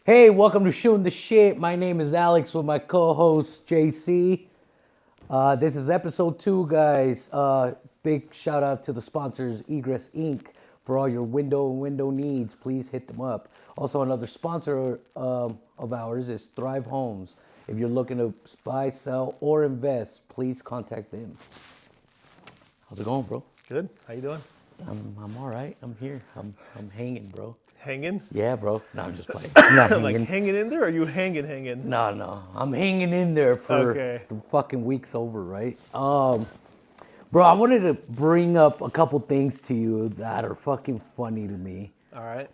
Hey, welcome to Shooting the Shit. My name is Alex with my co-host JC. This is episode 2, guys. Big shout out to the sponsors, Egress Inc. For all your window needs, please hit them up. Also, another sponsor of ours is Thrive Homes. If you're looking to buy, sell, or invest, please contact them. How's it going, bro? Good. How you doing? I'm all right. I'm here. I'm hanging, bro. Hanging? Yeah, bro. No, I'm just playing. I'm not hanging. Like hanging in there, or are you hanging? No. I'm hanging in there for the fucking week's over, right? Bro, I wanted to bring up a couple things to you that are fucking funny to me. All right.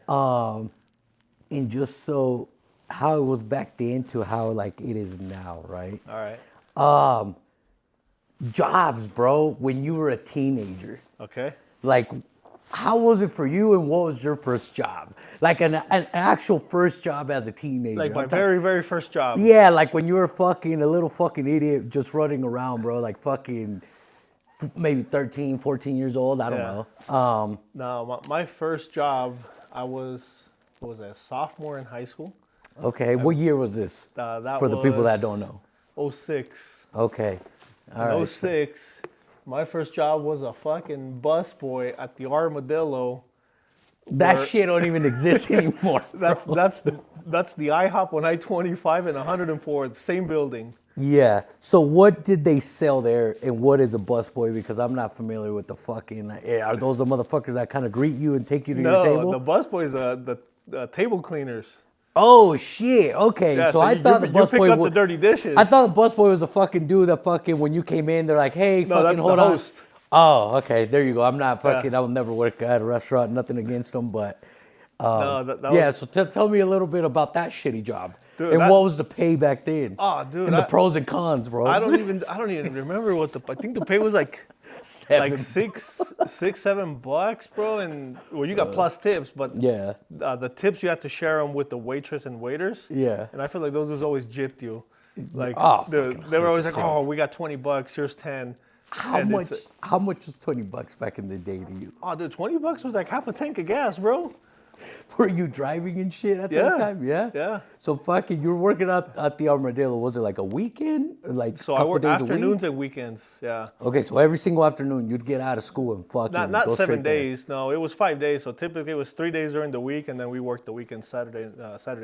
And just so how it was back then to how like it is now, right? All right. Jobs, bro, when you were a teenager. Okay. Like, how was it for you, and what was your first job? Like an actual first job as a teenager. Like my very first job. Yeah, like when you were fucking a little fucking idiot just running around, bro. Like fucking maybe 13, 14 years old. I don't know. No, my first job, I was, what was I, a sophomore in high school. Okay, what year was this? That for the people that don't know. 06. Okay. All right. 06. My first job was a fucking busboy at the Armadillo. That shit don't even exist anymore. That's the IHOP on I-25 and 104th, same building. Yeah. So what did they sell there, and what is a busboy? Because I'm not familiar with the fucking. Are those the motherfuckers that kind of greet you and take you to your table? No, the busboys are the table cleaners. Oh shit! Okay, yeah, so I thought the busboy was the dirty dishes. I thought the busboy was a fucking dude that fucking when you came in, they're like, "Hey, no, fucking that's hold the on." Host. Oh, okay, there you go. I'm not fucking. I will never work at a restaurant. Nothing against them, but yeah. So tell me a little bit about that shitty job, dude, and what was the pay back then? Oh, dude, and the pros and cons, bro. I don't even remember what I think the pay was like. Like $6-7, bro, and well, you got plus tips, but yeah, the tips you have to share them with the waitress and waiters. Yeah, and I feel like those was always gypped you. Like they were always like, oh, we got $20, here's 10. How much was $20 back in the day to you? Oh, dude, $20 was like half a tank of gas, bro. Were you driving and shit at that time? Yeah. Yeah. So fucking, you were working at the Armadillo. Was it like a weekend, or like so a couple days a week? Afternoons and weekends. Yeah. Okay, so every single afternoon you'd get out of school and fucking not go 7 days. there. No, it was 5 days. So typically it was 3 days during the week, and then we worked the weekend Saturday,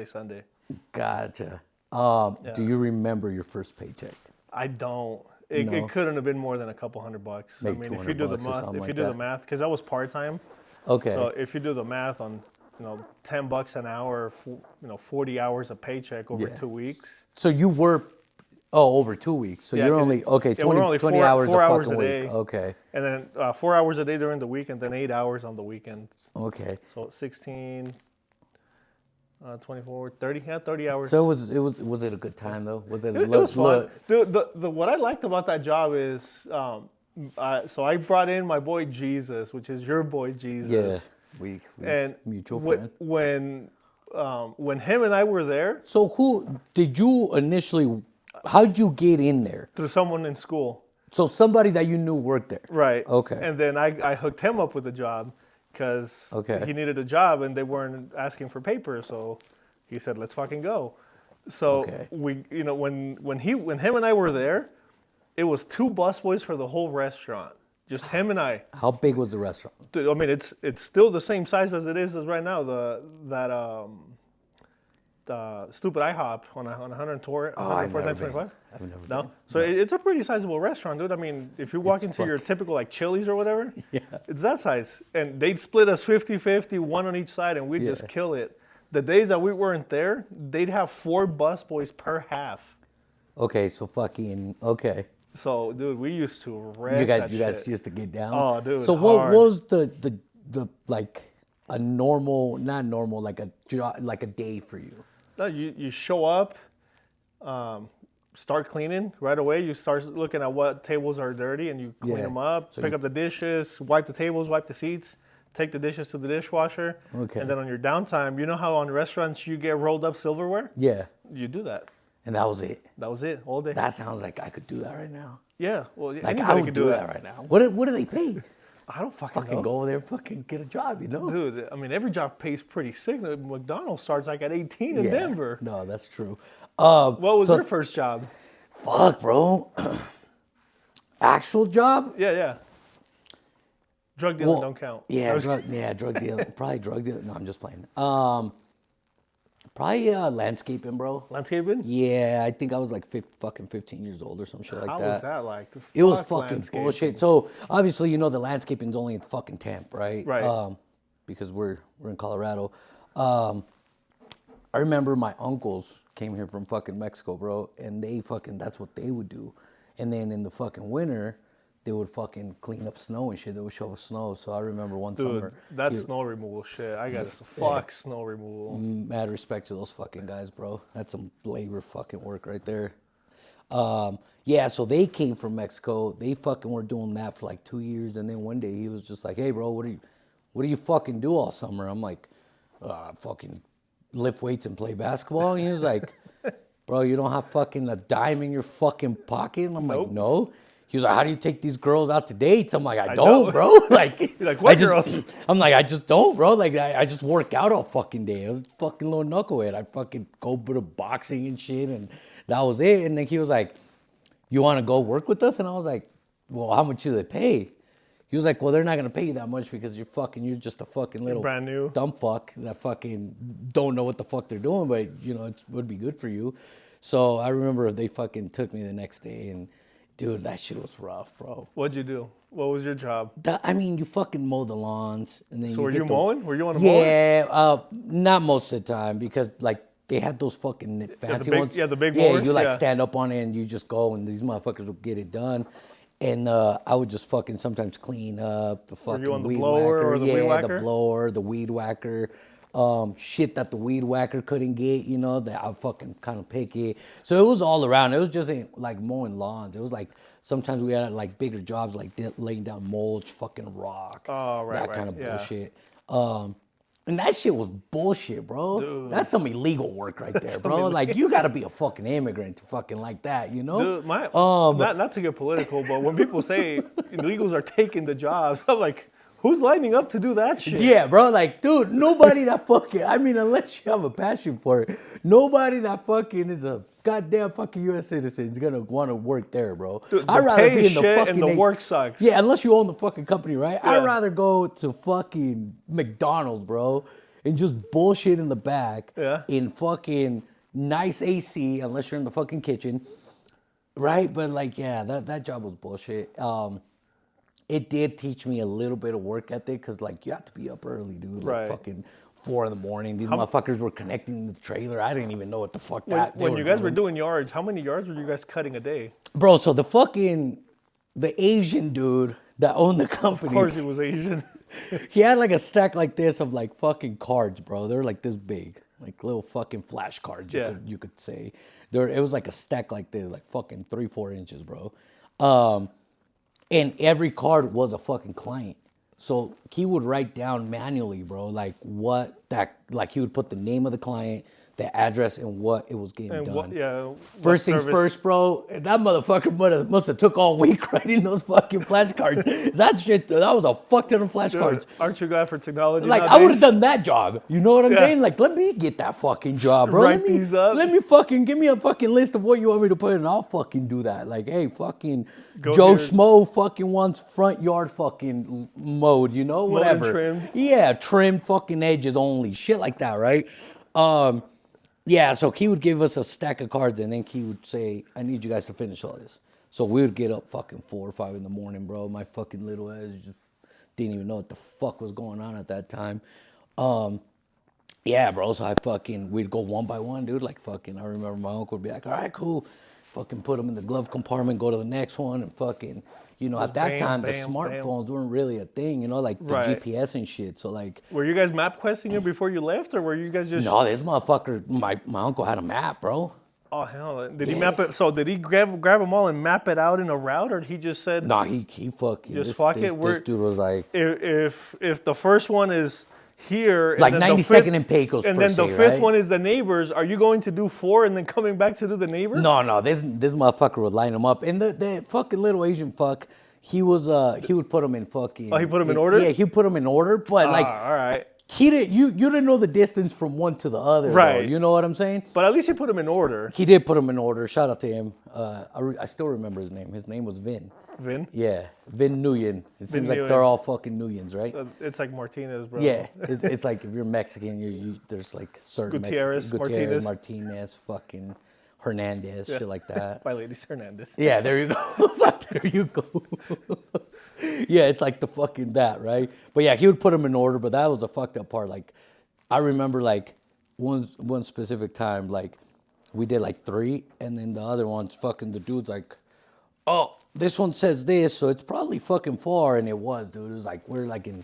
Sunday. Gotcha. Do you remember your first paycheck? I don't. It couldn't have been more than a couple $100. Maybe I mean, if you do the math, because I was part time. Okay. So if you do the math on, $10 an hour, 40 hours a paycheck over 2 weeks. So you were, over 2 weeks. So you're only 20 hours four a hours fucking a day. week. Okay. And then 4 hours a day during the week, and then 8 hours on the weekends. Okay. So 16, 24, 30, 30 hours. So was it a good time though? Was it? It was fun. Dude, what I liked about that job is, so I brought in my boy Jesus, which is your boy Jesus. Yeah. We and mutual friend. When him and I were there. So who did you initially? How'd you get in there? Through someone in school. So somebody that you knew worked there. Right. Okay. And then I hooked him up with a job because he needed a job and they weren't asking for papers. So he said, "Let's fucking go." So we, when him and I were there, it was 2 busboys for the whole restaurant. Just him and I. How big was the restaurant? Dude, I mean, it's still the same size as it is right now. The stupid IHOP on 104, 104, I've never No? been. So it's a pretty sizable restaurant, dude. I mean, if you walk into your typical like Chili's or whatever, it's that size. And they'd split us 50-50, one on each side, and we'd just kill it. The days that we weren't there, they'd have 4 busboys per half. Okay, so fucking, okay. So, dude, we used to wreck You guys used to get down? Oh, dude, so what was the like a normal, not normal, like a job, like a day for you? No, you show up, start cleaning right away. You start looking at what tables are dirty and you clean them up, pick up the dishes, wipe the tables, wipe the seats, take the dishes to the dishwasher. Okay. And then on your downtime, you know how on restaurants you get rolled up silverware? Yeah. You do that. And that was it. That was it, all day. That sounds like I could do that right now. Yeah, well, like anybody I would could do that right now. What do they pay? I don't fucking know. Go over there, fucking get a job, you know? Dude, I mean, every job pays pretty sick. McDonald's starts like at 18 in Denver. No, that's true. What was your first job? Fuck, bro. Actual job? Yeah. Drug dealing don't count. Yeah, drug dealing. Probably drug dealing. No, I'm just playing. Probably landscaping, bro. Landscaping? Yeah, I think I was like 15 years old or some shit like that. How was that like? It was fucking bullshit. So obviously, you know, the landscaping's only in fucking temp, right? Right. Because we're in Colorado. I remember my uncles came here from fucking Mexico, bro, and that's what they would do. And then in the fucking winter, they would fucking clean up snow and shit. They would shovel snow. So I remember one summer. That snow removal shit. I got snow removal. Mad respect to those fucking guys, bro. That's some labor fucking work right there. So they came from Mexico. They fucking were doing that for like 2 years. And then one day he was just like, hey, bro, what do you fucking do all summer? I'm like, fucking lift weights and play basketball. And he was like, bro, you don't have fucking a dime in your fucking pocket? And I'm like, no. He was like, how do you take these girls out to dates? I'm like, I don't, bro. Like, he's like, what girls? I'm like, I just don't, bro. Like, I just work out all fucking day. I was a fucking little knucklehead. I'd fucking go to boxing and shit, and that was it. And then he was like, you want to go work with us? And I was like, well, how much do they pay? He was like, well, they're not going to pay you that much because you're just a fucking little brand new dumb fuck that fucking don't know what the fuck they're doing, but, you know, it would be good for you. So I remember they fucking took me the next day, and dude, that shit was rough, bro. What'd you do? What was your job? You fucking mow the lawns, and then. So were you mowing? Were you on a mower? Yeah, not most of the time because like they had those fucking fancy ones. Yeah, the big mowers. You like stand up on it and you just go, and these motherfuckers will get it done. And I would just fucking sometimes clean up the fucking weed whacker. Weed whacker? The blower, the weed whacker. Shit that the weed whacker couldn't get, you know, that I fucking kind of picky. So it was all around. It was just like mowing lawns. It was like sometimes we had like bigger jobs like laying down mulch, fucking rock, that kind of bullshit. And that shit was bullshit, bro. Dude. That's some illegal work right there, bro. Like you got to be a fucking immigrant to fucking like that, you know? Dude, not to get political, but when people say illegals are taking the jobs, I'm like, who's lining up to do that shit? Yeah, bro. Like, dude, nobody that fucking, I mean, unless you have a passion for it, nobody that fucking is a goddamn fucking U.S. citizen is going to want to work there, bro. Dude, I'd rather be in the fucking... and the work sucks. Yeah, unless you own the fucking company, right? Yeah. I'd rather go to fucking McDonald's, bro, and just bullshit in the back in fucking nice AC, unless you're in the fucking kitchen, right? But, like, yeah, that job was bullshit. It did teach me a little bit of work ethic because, like, you have to be up early, dude. Like, fucking 4 a.m. These motherfuckers were connecting the trailer. I didn't even know what the fuck when you guys were doing yards, how many yards were you guys cutting a day? Bro, so the Asian dude that owned the company. Of course he was Asian. He had, like, a stack like this of, like, fucking cards, bro. They're, like, this big. Like, little fucking flash cards, you could say. It was, like, a stack like this, like, fucking 3-4 inches, bro. And every card was a fucking client. So he would write down manually, bro, like he would put the name of the client, the address, and what it was getting done. First things first, bro, that motherfucker must have took all week writing those fucking flashcards. That was a fuck ton of flashcards. Aren't you glad for technology Like, nowadays? I would have done that job. You know what I'm saying? Like, let me get that fucking job, bro. Write these up. Let me fucking, give me a fucking list of what you want me to put in, and I'll fucking do that. Like, hey, fucking Joe Schmo fucking wants front yard fucking mowed, you know? Whatever. Trimmed. Yeah, trimmed fucking edges only. Shit like that, right? Yeah, so he would give us a stack of cards, and then he would say, I need you guys to finish all this. So we would get up fucking 4 or 5 in the morning, bro. My fucking little ass just didn't even know what the fuck was going on at that time. Yeah, bro, so we'd go one by one, dude. Like, fucking, I remember my uncle would be like, all right, cool. Fucking put them in the glove compartment, go to the next one, and fucking... You know, at that time, the smartphones weren't really a thing, you know, like the GPS and shit. So, like... Were you guys map questing it before you left, or were you guys just... No, this motherfucker, my uncle had a map, bro. Oh, hell. Did he map it? So, did he grab them all and map it out in a route, or he just said... No, he fucking... Just fuck it? This dude was like... If the first one is... here, like 92nd and Pecos, and then the fifth one is the neighbors. Are you going to do 4 and then coming back to do the neighbors? No, this motherfucker would line them up, and the fucking little Asian fuck, He would put them in fucking. Oh, he put them in order. Yeah, he put them in order, but all like, right. He didn't. You didn't know the distance from one to the other, right? Though, you know what I'm saying? But at least he put them in order. He did put them in order. Shout out to him. I still remember his name. His name was Vin. Vin? Yeah, Vin Nguyen. It seems like they're all fucking Nguyens, right? It's like Martinez, bro. Yeah, it's like if you're Mexican, there's like certain Gutierrez, Martinez, fucking Hernandez, shit like that. My lady's Hernandez. Yeah, there you go. There you go. Yeah, it's like the fucking that, right? But yeah, he would put them in order, but that was a fucked up part. Like, I remember like one specific time, like we did like 3, and then the other one's fucking the dude's like, oh, this one says this, so it's probably fucking far, and it was, dude. It was like we're like in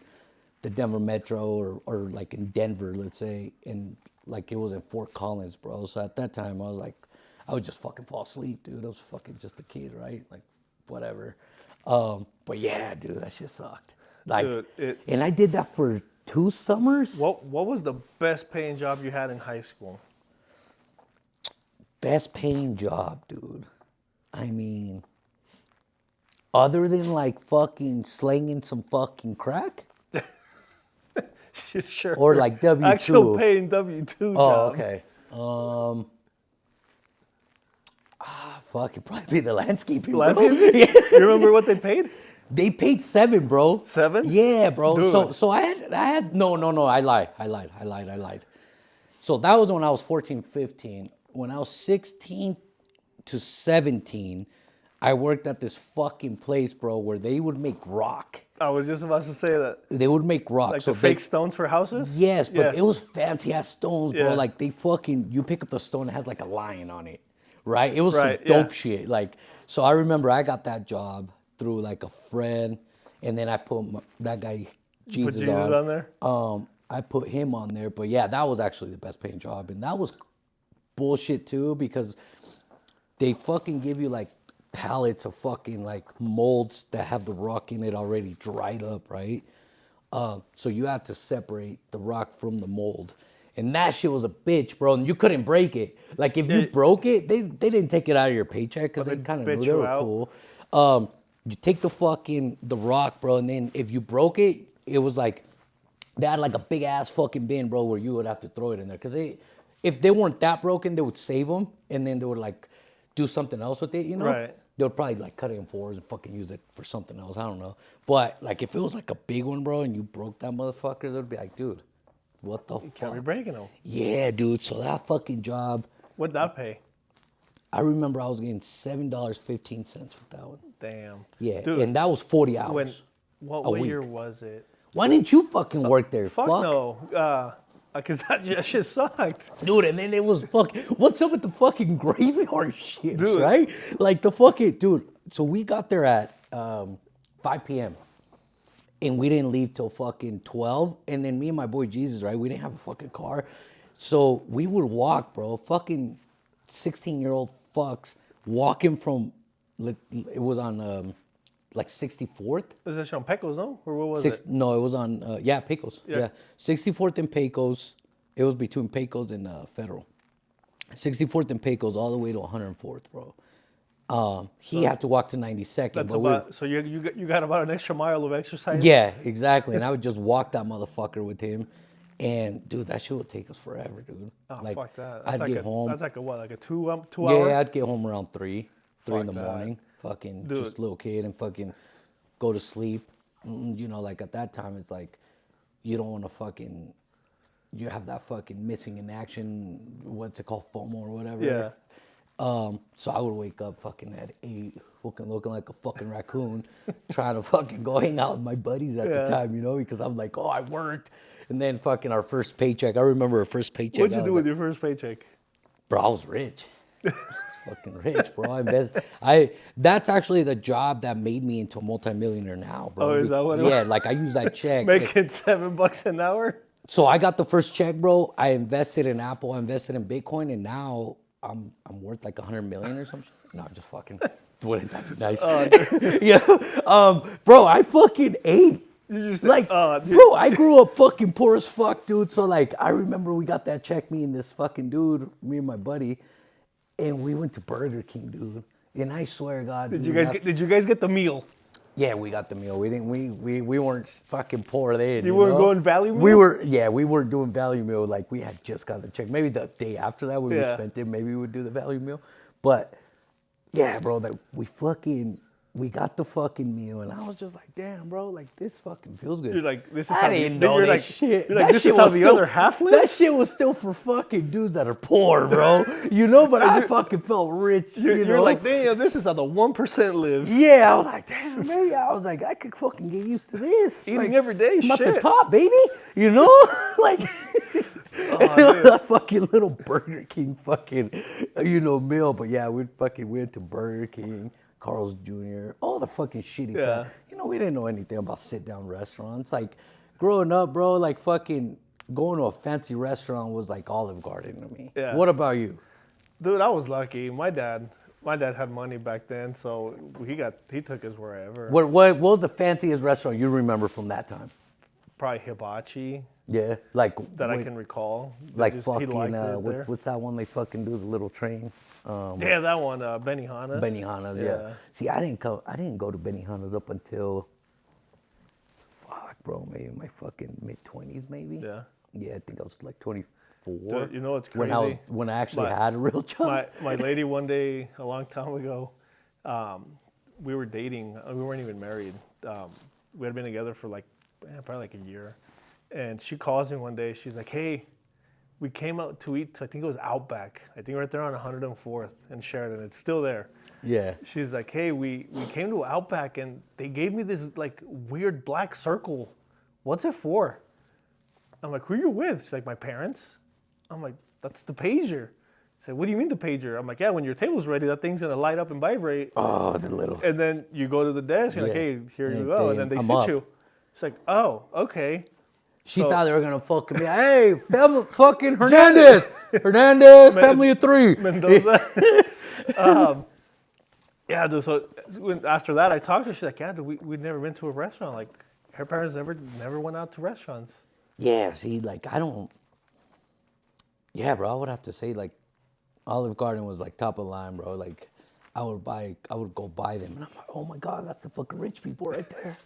the Denver Metro or like in Denver, let's say, and like it was in Fort Collins, bro. So at that time, I was like, I would just fucking fall asleep, dude. I was fucking just a kid, right? Like, whatever. But yeah, dude, that shit sucked. Like, dude, and I did that for 2 summers. What was the best paying job you had in high school? Best paying job, dude. I mean, other than like fucking slinging some fucking crack? Sure. Or like W2. Actual paying W2 job. Oh, okay. Fuck, it'd probably be the landscaping. Landscaping? Yeah. You remember what they paid? They paid 7, bro. 7? Yeah, bro. Dude. So I had no, I lied. So that was when I was 14, 15. When I was 16 to 17, I worked at this fucking place, bro, where they would make rock. I was just about to say that. They would make rock. Like so the fake stones for houses? Yes, but it was fancy ass stones, bro. Yeah. Like they fucking, you pick up the stone, it has like a lion on it, right? It was some dope shit. Like, so I remember I got that job through like a friend, and then I put that guy Jesus on there. I put him on there, but yeah, that was actually the best paying job, and that was bullshit too because they fucking give you like pallets of fucking like molds that have the rock in it already dried up, right? So you had to separate the rock from the mold. And that shit was a bitch, bro. And you couldn't break it. Like if you broke it, they didn't take it out of your paycheck because they kind of knew they were cool. You take the rock, bro, and then if you broke it, it was like, they had like a big ass fucking bin, bro, where you would have to throw it in there. Because if they weren't that broken, they would save them. And then they would like do something else with it, you know? Right. They would probably like cut it in 4s and fucking use it for something else. I don't know. But like if it was like a big one, bro, and you broke that motherfucker, they would be like, dude, what the fuck? You can't be breaking them. Yeah, dude. So that fucking job. What'd that pay? I remember I was getting $7.15 with that one. Damn. Yeah, dude, and that was 40 hours. What year was it? Why didn't you fucking work there? Fuck no. Because that shit sucked. Dude, and then it was fucking, what's up with the fucking graveyard shit, dude, right? Like the fucking, dude, so we got there at 5 p.m. and we didn't leave till fucking 12. And then me and my boy Jesus, right, we didn't have a fucking car. So we would walk, bro, fucking 16-year-old fucks walking from, it was on like 64th. Was that on Pecos, no? Or what was it? No, it was on, Pecos. Yeah. 64th and Pecos. It was between Pecos and Federal. 64th and Pecos all the way to 104th, bro. He had to walk to 92nd. That's about, so you got about an extra mile of exercise? Yeah, exactly. And I would just walk that motherfucker with him. And, dude, that shit would take us forever, dude. Oh, like, fuck that. I'd get home. That's like a what, like a 2 hour? Yeah, I'd get home around 3 in the morning. Fucking dude. Just a little kid and fucking go to sleep. You know, like at that time, it's like you don't want to fucking, you have that fucking missing in action, what's it called, FOMO or whatever. Yeah. So I would wake up fucking at 8, looking like a fucking raccoon, trying to fucking go hang out with my buddies at the time, you know, because I'm like, oh, I worked. And then fucking our first paycheck, I remember our first paycheck. What'd you do with your first paycheck? Bro, I was rich. Fucking rich, bro. That's actually the job that made me into a multimillionaire now, bro. Oh, is that what it was? Yeah, like I use that check. Making $7 an hour? So I got the first check, bro. I invested in Apple, I invested in Bitcoin, and now I'm worth like 100 million or something. No, I'm just fucking, wouldn't that be nice? Yeah. Bro, I fucking ate. Like, bro, I grew up fucking poor as fuck, dude. So like, I remember we got that check, me and this fucking dude, me and my buddy. And we went to Burger King, dude. And I swear to God, did you guys get the meal? Yeah, we got the meal. We didn't. We weren't fucking poor then. You weren't going value meal? We were. Yeah, we weren't doing value meal. Like we had just got the check. Maybe the day after that we spent it. Maybe we would do the value meal. But yeah, bro, that we got the fucking meal, and I was just like, damn, bro, like this fucking feels good. You're like, this is I how didn't know that shit. You're like, this is how the other half lives? That shit was still for fucking dudes that are poor, bro. You know, but I fucking felt rich. You're like, damn, this is how the 1% lives. Yeah, I was like, damn, maybe I was like, I could fucking get used to this. Eating like, every day, I'm shit. at the top, baby. You know, like. That fucking little Burger King fucking, meal. But yeah, we fucking went to Burger King, Carl's Jr., all the fucking shitty stuff. We didn't know anything about sit-down restaurants. Like, growing up, bro, like fucking going to a fancy restaurant was like Olive Garden to me. Yeah. What about you? Dude, I was lucky. My dad had money back then, so he took us wherever. What was the fanciest restaurant you remember from that time? Probably Hibachi. Yeah, like that I can recall. Like fucking what's that one they fucking do, the little train? Yeah, that one, Benihana's. Benihana's, yeah. See, I didn't go to Benihana's up until, bro, maybe my fucking mid-20s, maybe. Yeah. Yeah, I think I was like 24. Dude, you know what's crazy? When I actually had a real job. My lady one day, a long time ago, we were dating. We weren't even married. We had been together for probably like a year. And she calls me one day. She's like, hey, we came out to eat. I think it was Outback. I think right there on 104th in Sheridan. It's still there. Yeah. She's like, hey, we came to Outback and they gave me this like weird black circle. What's it for? I'm like, who are you with? She's like, my parents. I'm like, that's the pager. She's like, what do you mean the pager? I'm like, yeah, when your table's ready, that thing's gonna light up and vibrate. Oh, the little. And then you go to the desk. You're like, hey, here you go. And then they sit you. She's like, oh, okay. She thought they were going to fucking be, hey, fucking Hernandez. Hernandez, family of three. Mendoza. Yeah, dude, so after that, I talked to her. She's like, yeah, dude, we'd never been to a restaurant. Like, her parents never went out to restaurants. Yeah, see, like, yeah, bro, I would have to say, like, Olive Garden was, like, top of the line, bro. Like, I would go buy them. And I'm like, oh, my God, that's the fucking rich people right there.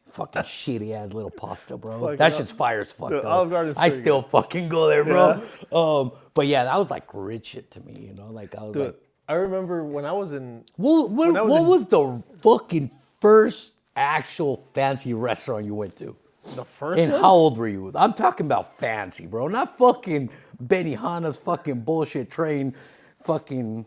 Fucking shitty ass little pasta, bro. That shit's fire as fuck, though. I still fucking go there, bro. Yeah. But yeah, that was like rich shit to me, Like I was like, I remember when I was in. What was the fucking first actual fancy restaurant you went to? The first. And how old were you? I'm talking about fancy, bro. Not fucking Benihana's fucking bullshit train, fucking.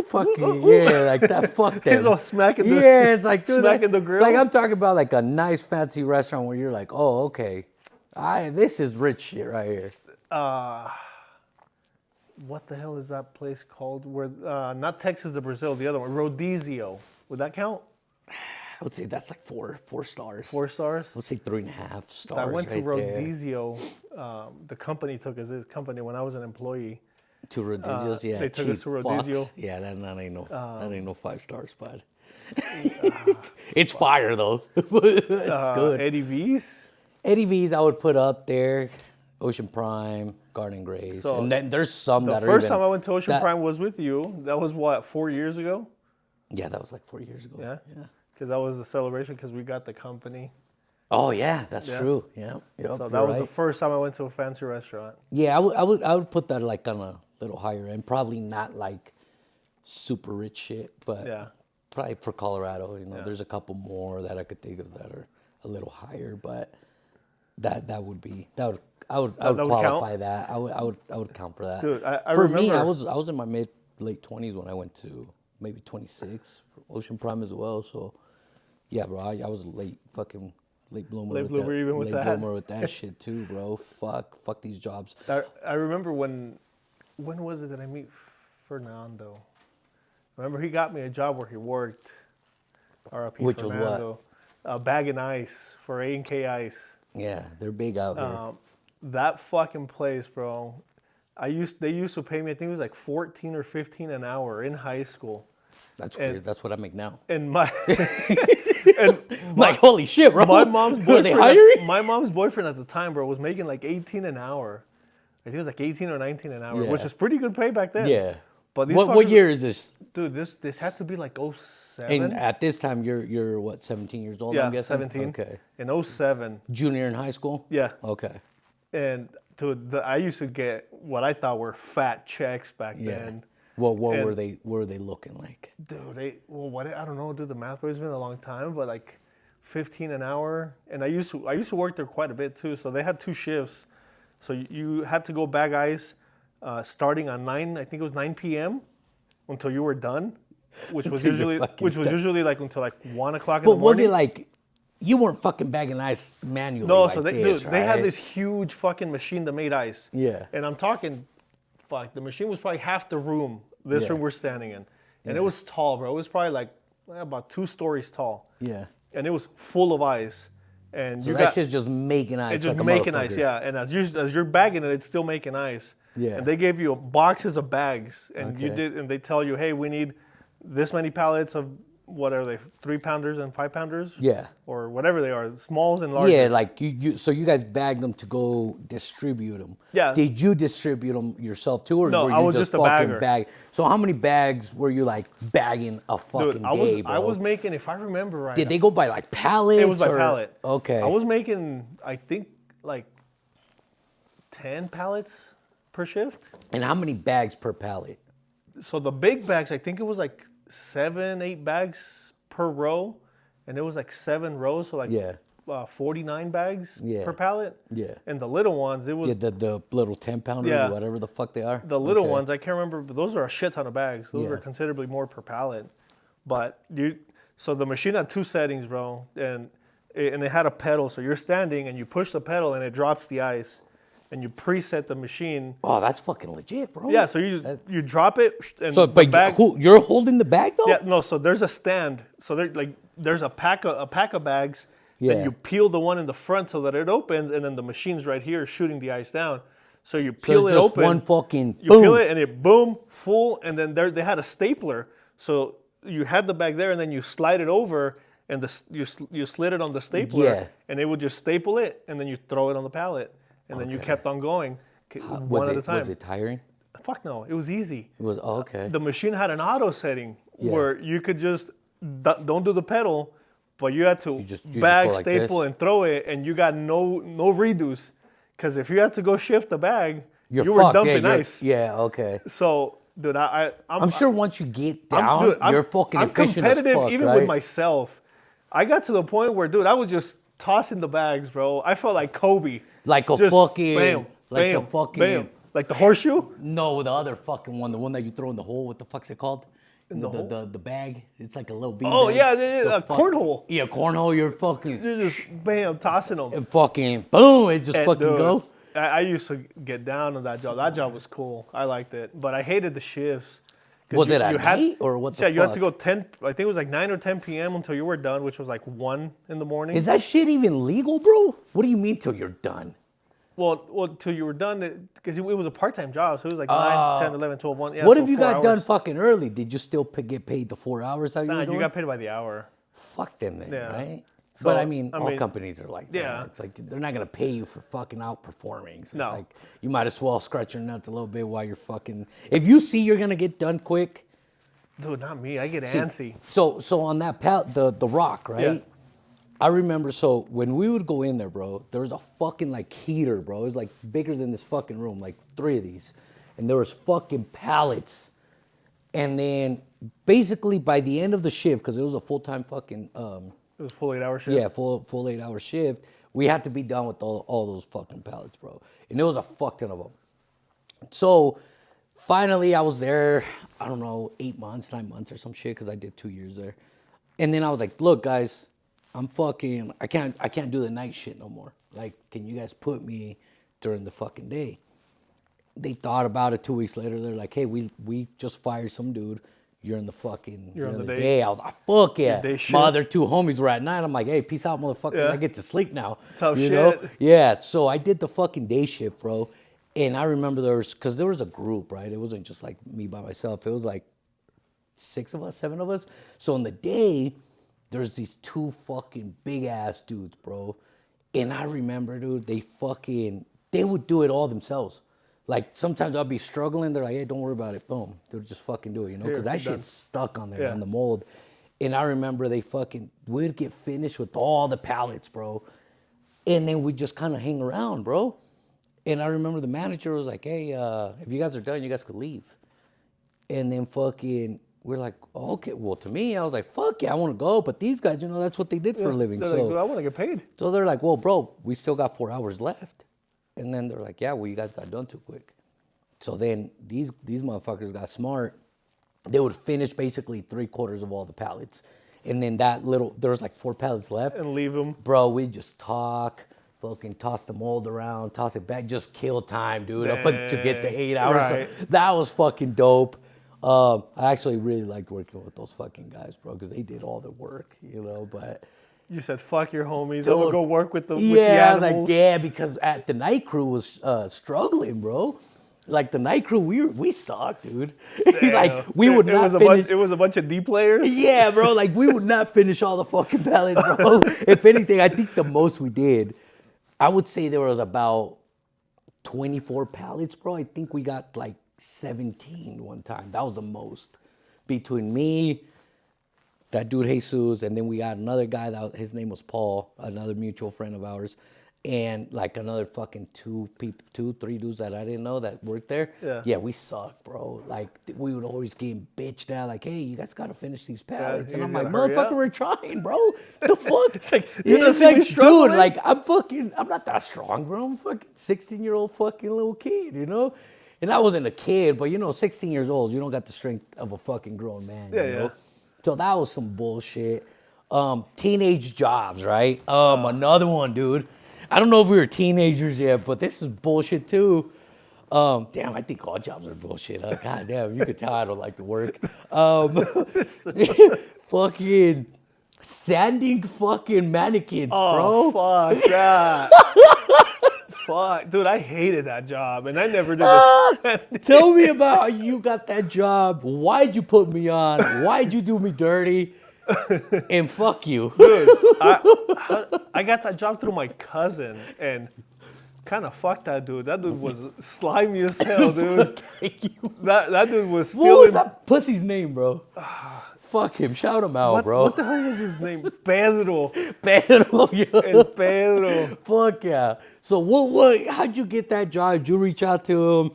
Fucking yeah, like that. Fuck that. He's all smacking the it's like dude, smacking the grill. Like I'm talking about like a nice fancy restaurant where you're like, oh okay, this is rich shit right here. What the hell is that place called? Where not Texas de Brazil, the other one, Rodizio. Would that count? I would say that's like four stars. 4 stars? I would say 3.5 stars. I went to Rodizio. The company took us this company when I was an employee. To Rodizio's, yeah. They took us to Rodizio. Yeah, that ain't no 5 stars, bud. It's fire though. It's good. Eddie V's. Eddie V's, I would put up there. Ocean Prime, Garden Grace, and then there's some that are. The first time I went to Ocean Prime was with you. That was what, 4 years ago? Yeah, that was like 4 years ago. Yeah. Because that was a celebration because we got the company. Oh yeah, that's true. Yeah. Yep, so that was the first time I went to a fancy restaurant. Yeah, I would put that like on a little higher end. Probably not like super rich shit, but probably for Colorado, there's a couple more that I could think of that are a little higher, but I would qualify that. I would count for that. Dude, I for remember, me, I was in my late 20s when I went to maybe 26 for Ocean Prime as well. So yeah, bro, I was late bloomer with that shit too, bro. Fuck these jobs. I remember when was it that I meet Fernando? Remember he got me a job where he worked. R.I.P. Which Fernando. was what? Bagging ice for A&K Ice. Yeah, they're big out here. That fucking place, bro. They used to pay me, I think it was like 14 or 15 an hour in high school. That's weird. That's what I make now. And like holy shit, bro. My mom's boyfriend. Are they hiring? My mom's boyfriend at the time, bro, was making like 18 an hour. I think it was like 18 or 19 an hour, which was pretty good pay back then. Yeah. But what year is this? Dude, this had to be like 07. And at this time, you're what, 17 years old? Yeah, I'm guessing? 17. Okay. In 07. Junior in high school? Yeah. Okay. And I used to get what I thought were fat checks back then. What were they looking like? Dude, I don't know, dude, the math, it's been a long time, but like 15 an hour. And I used to work there quite a bit too. So they had 2 shifts. So you had to go bag ice starting on 9 p.m. until you were done, which was usually like until like 1 o'clock in the morning. But was it like you weren't fucking bagging ice manually? No, like so they had this huge fucking machine that made ice. Yeah. And I'm talking, the machine was probably half the room, this room we're standing in. And it was tall, bro. It was probably like about 2 stories tall. Yeah. And it was full of ice. And so that shit's just making ice. It's just making ice, yeah. And as you're bagging it, it's still making ice. Yeah. And they gave you boxes of bags, and and they tell you, hey, we need this many pallets of, what are they, 3-pounders and 5-pounders? Yeah. Or whatever they are, smalls and large. Yeah, like so you guys bagged them to go distribute them. Yeah. Did you distribute them yourself too, or no, were you I was just a fucking bagger. So how many bags were you like bagging a fucking day, bro? I was making, if I remember right. Did they go by like pallets? It was by pallet. Okay. I was making, I think, like 10 pallets per shift. And how many bags per pallet? So the big bags, I think it was like 7, 8 bags per row, and it was like 7 rows, so like 49 bags per pallet. Yeah. And the little ones, it was the little 10-pounders, whatever the fuck they are. The little ones, I can't remember, but those are a shit ton of bags. Those are considerably more per pallet. But so the machine had 2 settings, bro, and it had a pedal. So you're standing and you push the pedal and it drops the ice. And you preset the machine. Oh, that's fucking legit, bro. Yeah, so you drop it. And so, but you're holding the bag though? Yeah, no. So there's a stand. So there's a pack of bags. Yeah. And you peel the one in the front so that it opens, and then the machine's right here shooting the ice down. So you peel it open. One fucking. You peel it and it boom full, and then they had a stapler. So you had the bag there, and then you slide it over, and you slid it on the stapler, and it would just staple it, and then you throw it on the pallet. And then you kept on going, one at a time. Was it tiring? Fuck no, it was easy. It was, okay. The machine had an auto setting where you could just, don't do the pedal, but you had to bag, staple, and throw it, and you got no redos. Because if you had to go shift the bag, you were dumping ice. Yeah, okay. So, dude, I'm sure once you get down, you're fucking efficient as fuck, I'm competitive even with myself. I got to the point where, dude, I was just tossing the bags, bro. I felt like Kobe. Like a just fucking, bam, like bam, the fucking, bam. Like the horseshoe? No, the other fucking one, the one that you throw in the hole. What the fuck's it called? The bag. It's like a little bean. Oh bag. yeah, cornhole. Yeah, cornhole. You're fucking. You're just bam, tossing them. And fucking boom, it just fucking dude, go. I used to get down on that job. That job was cool. I liked it, but I hated the shifts. Was it at night or what the fuck? Yeah, you had to go 10, I think it was like 9 or 10 p.m. until you were done, which was like 1 in the morning. Is that shit even legal, bro? What do you mean till you're done? Well, till you were done, because it was a part-time job, so it was like 9, 10, 11, 12, 1. Yeah, what so if you 4 got hours. done fucking early? Did you still get paid the 4 hours that you were doing? You got paid by the hour. Fuck them then, right? So, but I mean, all companies are like that. Yeah. It's like they're not going to pay you for fucking outperforming. So No. It's like you might as well scratch your nuts a little bit while you're fucking... If you see you're going to get done quick... Dude, not me. I get antsy. So on that the rock, right? Yeah. I remember, so when we would go in there, bro, there was a fucking like heater, bro. It was like bigger than this fucking room, like 3 of these. And there was fucking pallets. And then basically by the end of the shift, because it was a full-time fucking... It was a full 8-hour shift? Yeah, full 8-hour shift. We had to be done with all those fucking pallets, bro. And there was a fuck ton of them. So finally I was there, I don't know, 8 months, 9 months or some shit, because I did 2 years there. And then I was like, look, guys, I can't do the night shit no more. Like, can you guys put me during the fucking day? They thought about it 2 weeks later. They're like, hey, we just fired some dude. You're in the day. I was like, fuck yeah. My other 2 homies were at night. I'm like, hey, peace out, motherfucker. Yeah. I get to sleep now. Tough shit. Know? Yeah. So I did the fucking day shift, bro. And I remember because there was a group, right? It wasn't just like me by myself. It was like 6 of us, 7 of us. So in the day, there's these 2 fucking big ass dudes, bro. And I remember, dude, they would do it all themselves. Like, sometimes I'll be struggling. They're like, hey, don't worry about it. Boom. They'll just fucking do it, you know? Because that shit's stuck on there, on the mold. And I remember we'd get finished with all the pallets, bro. And then we'd just kind of hang around, bro. And I remember the manager was like, hey, if you guys are done, you guys could leave. And then we're like, okay. Well, to me, I was like, fuck yeah, I want to go. But these guys, that's what they did for a living. They're So like, I want to get paid. So they're like, well, bro, we still got 4 hours left. And then they're like, yeah, well, you guys got done too quick. So then these motherfuckers got smart. They would finish basically 3/4 of all the pallets. And then there was like 4 pallets left. And leave them. Bro, we just talk, fucking toss the mold around, toss it back, just kill time, dude, up to get the 8 hours. Right. So that was fucking dope. I actually really liked working with those fucking guys, bro, because they did all the work, but... You said, fuck your homies. I'm going to go work with the animals. I was like, yeah, because the night crew was struggling, bro. Like, the night crew, we sucked, dude. Like, we would not finish. It was a bunch of D players? Yeah, bro. Like, we would not finish all the fucking pallets, bro. If anything, I think the most we did, I would say there was about 24 pallets, bro. I think we got, like, 17 one time. That was the most. Between me, that dude Jesus, and then we got another guy his name was Paul, another mutual friend of ours, and like another fucking 3 dudes that I didn't know that worked there. Yeah, we suck, bro. Like we would always get bitched at, like, hey, you guys gotta finish these pallets, and I'm like, motherfucker, we're trying, bro. The fuck? It's like, dude, like I'm not that strong, bro. I'm a fucking 16-year-old fucking little kid, And I wasn't a kid, but 16 years old, you don't got the strength of a fucking grown man. You know? So that was some bullshit. Teenage jobs, right? Another one, dude. I don't know if we were teenagers yet, but this is bullshit too. Damn, I think all jobs are bullshit. God damn, you could tell I don't like to work. Fucking sanding fucking mannequins, bro. Oh, fuck that. Fuck. Dude, I hated that job, and I never did this. Tell me about how you got that job. Why'd you put me on? Why'd you do me dirty? And fuck you. Dude, I got that job through my cousin, and kind of fucked that dude. That dude was slimy as hell, dude. That dude was stealing. What was that pussy's name, bro? Fuck him. Shout him out, bro. What the hell was his name? Pedro. Pedro, yo. And Pedro. Fuck yeah. So how'd you get that job? Did you reach out to him?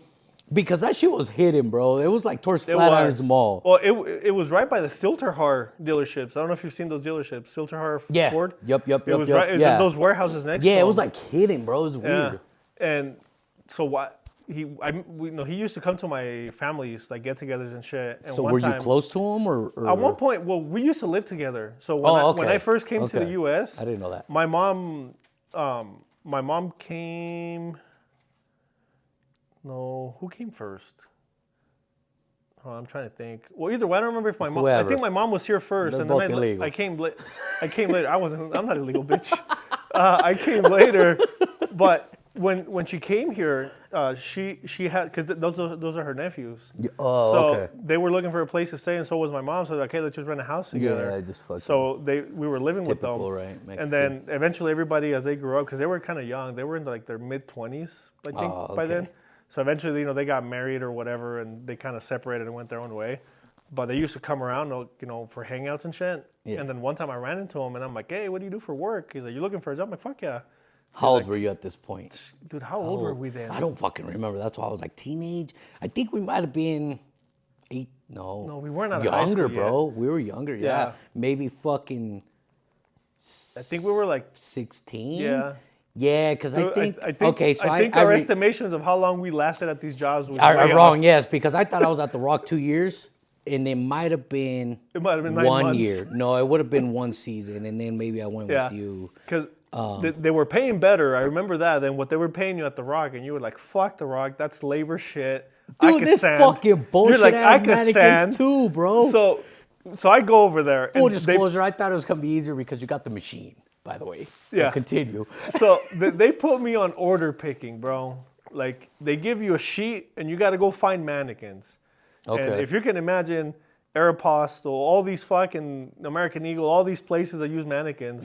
Because that shit was hidden, bro. It was like towards Flatirons Mall. Well, it was right by the Stilterhar dealerships. I don't know if you've seen those dealerships. Stilterhar Ford. Yep. It was right. It was in those warehouses next to it was like hidden, bro. It was weird. And so what? He used to come to my family's like get-togethers and shit. And so were you close to him or? At one point, well, we used to live together. So when I first came to the U.S., I didn't know that. My mom came. No, who came first? Oh, I'm trying to think. Well, either way, I don't remember if my mom. I think my mom was here first, and then illegal. I came later. I'm not illegal, bitch. I came later, but when she came here, she had, because those are her nephews. So they were looking for a place to stay, and so was my mom. So okay, let's just rent a house together. Yeah, just fucking. So we were living with them, right? And then eventually everybody, as they grew up, because they were kind of young, they were in like their mid-20s, I think, by then. So eventually, they got married or whatever, and they kind of separated and went their own way. But they used to come around, for hangouts and shit. Yeah. And then one time I ran into him, and I'm like, "Hey, what do you do for work?" He's like, "You looking for a job?" I'm like, "Fuck yeah." How old were you at this point? Dude, how old were we then? I don't fucking remember. That's why I was like teenage. I think we might have been 8. No, we weren't out of younger, high school bro. yet. We were younger. Yeah, maybe fucking. I think we were like 16. Yeah. Yeah, because I think okay. So I think our estimations of how long we lasted at these jobs are wrong. Yes, because I thought I was at the Rock 2 years, and it might have been 9 1 months. year. No, it would have been 1 season, and then maybe I went with you. Because they were paying better. I remember that than what they were paying you at the Rock, and you were like, "Fuck the Rock, that's labor shit." Dude, this fucking bullshit. You're like, I can sand too, bro. So I go over there. Full disclosure, I thought it was gonna be easier because you got the machine. By the way, continue. So they put me on order picking, bro. Like they give you a sheet and you got to go find mannequins. Okay. And if you can imagine, Aeropostale, all these fucking American Eagle, all these places that use mannequins,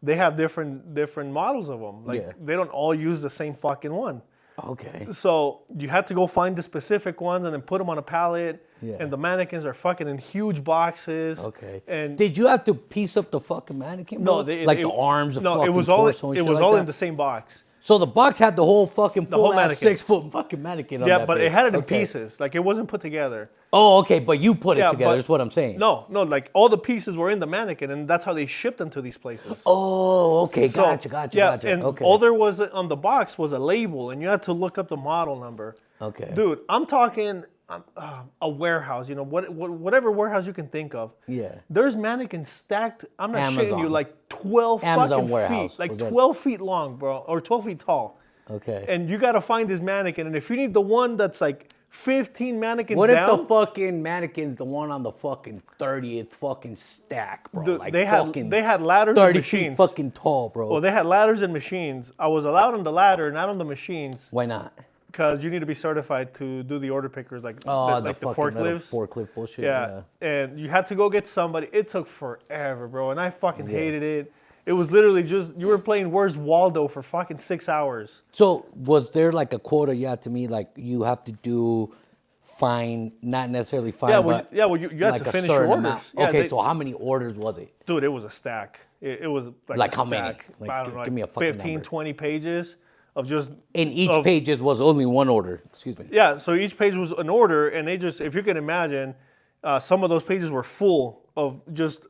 they have different models of them. Like they don't all use the same fucking one. Okay. So you had to go find the specific ones and then put them on a pallet. Yeah. And the mannequins are fucking in huge boxes. Okay. And did you have to piece up the fucking mannequin, bro? no, the arms, the fucking it was all torso and it shit was like all that? in the same box. So the box had the whole fucking whole full ass mannequin. 6-foot fucking mannequin on Yeah, that but it bitch. had it in pieces. Like it wasn't put together. Oh, okay, but you put it Yeah, together. but- That's what I'm saying. No, like all the pieces were in the mannequin, and that's how they shipped them to these places. Oh, okay, So, gotcha. And Okay. all there was on the box was a label, and you had to look up the model number. Okay. Dude, I'm talking a warehouse. Whatever warehouse you can think of. Yeah. There's mannequins stacked. I'm not shitting Amazon. you, like 12 Amazon fucking warehouse. feet, like Was that- 12 feet long, bro, or 12 feet tall. Okay. And you gotta find this mannequin, and if you need the one that's like 15 mannequins What down, if the fucking mannequin's the one on the fucking 30th fucking stack, bro? dude, Like they fucking had ladders and 30 machines. feet fucking tall, bro. Well, they had ladders and machines. I was allowed on the ladder, not on the machines, Why not? because you need to be certified to do the order pickers, like Oh, the fucking little forklifts. forklift bullshit. Yeah. And you had to go get somebody. It took forever, bro, and I fucking hated it. It was literally just you were playing Where's Waldo for fucking 6 hours. So was there like a quota you had to meet? Like you have to do fine, not necessarily fine, but You had like to a finish your certain orders. amount. Yeah, Okay, so how many orders was it? dude, it was a stack. It was Like a how many? stack. Like, I don't know, give me a like fucking 15, number. 20 pages of just. And each of- pages was only one order. Excuse me. Yeah, so each page was an order, and they just, if you can imagine, some of those pages were full of just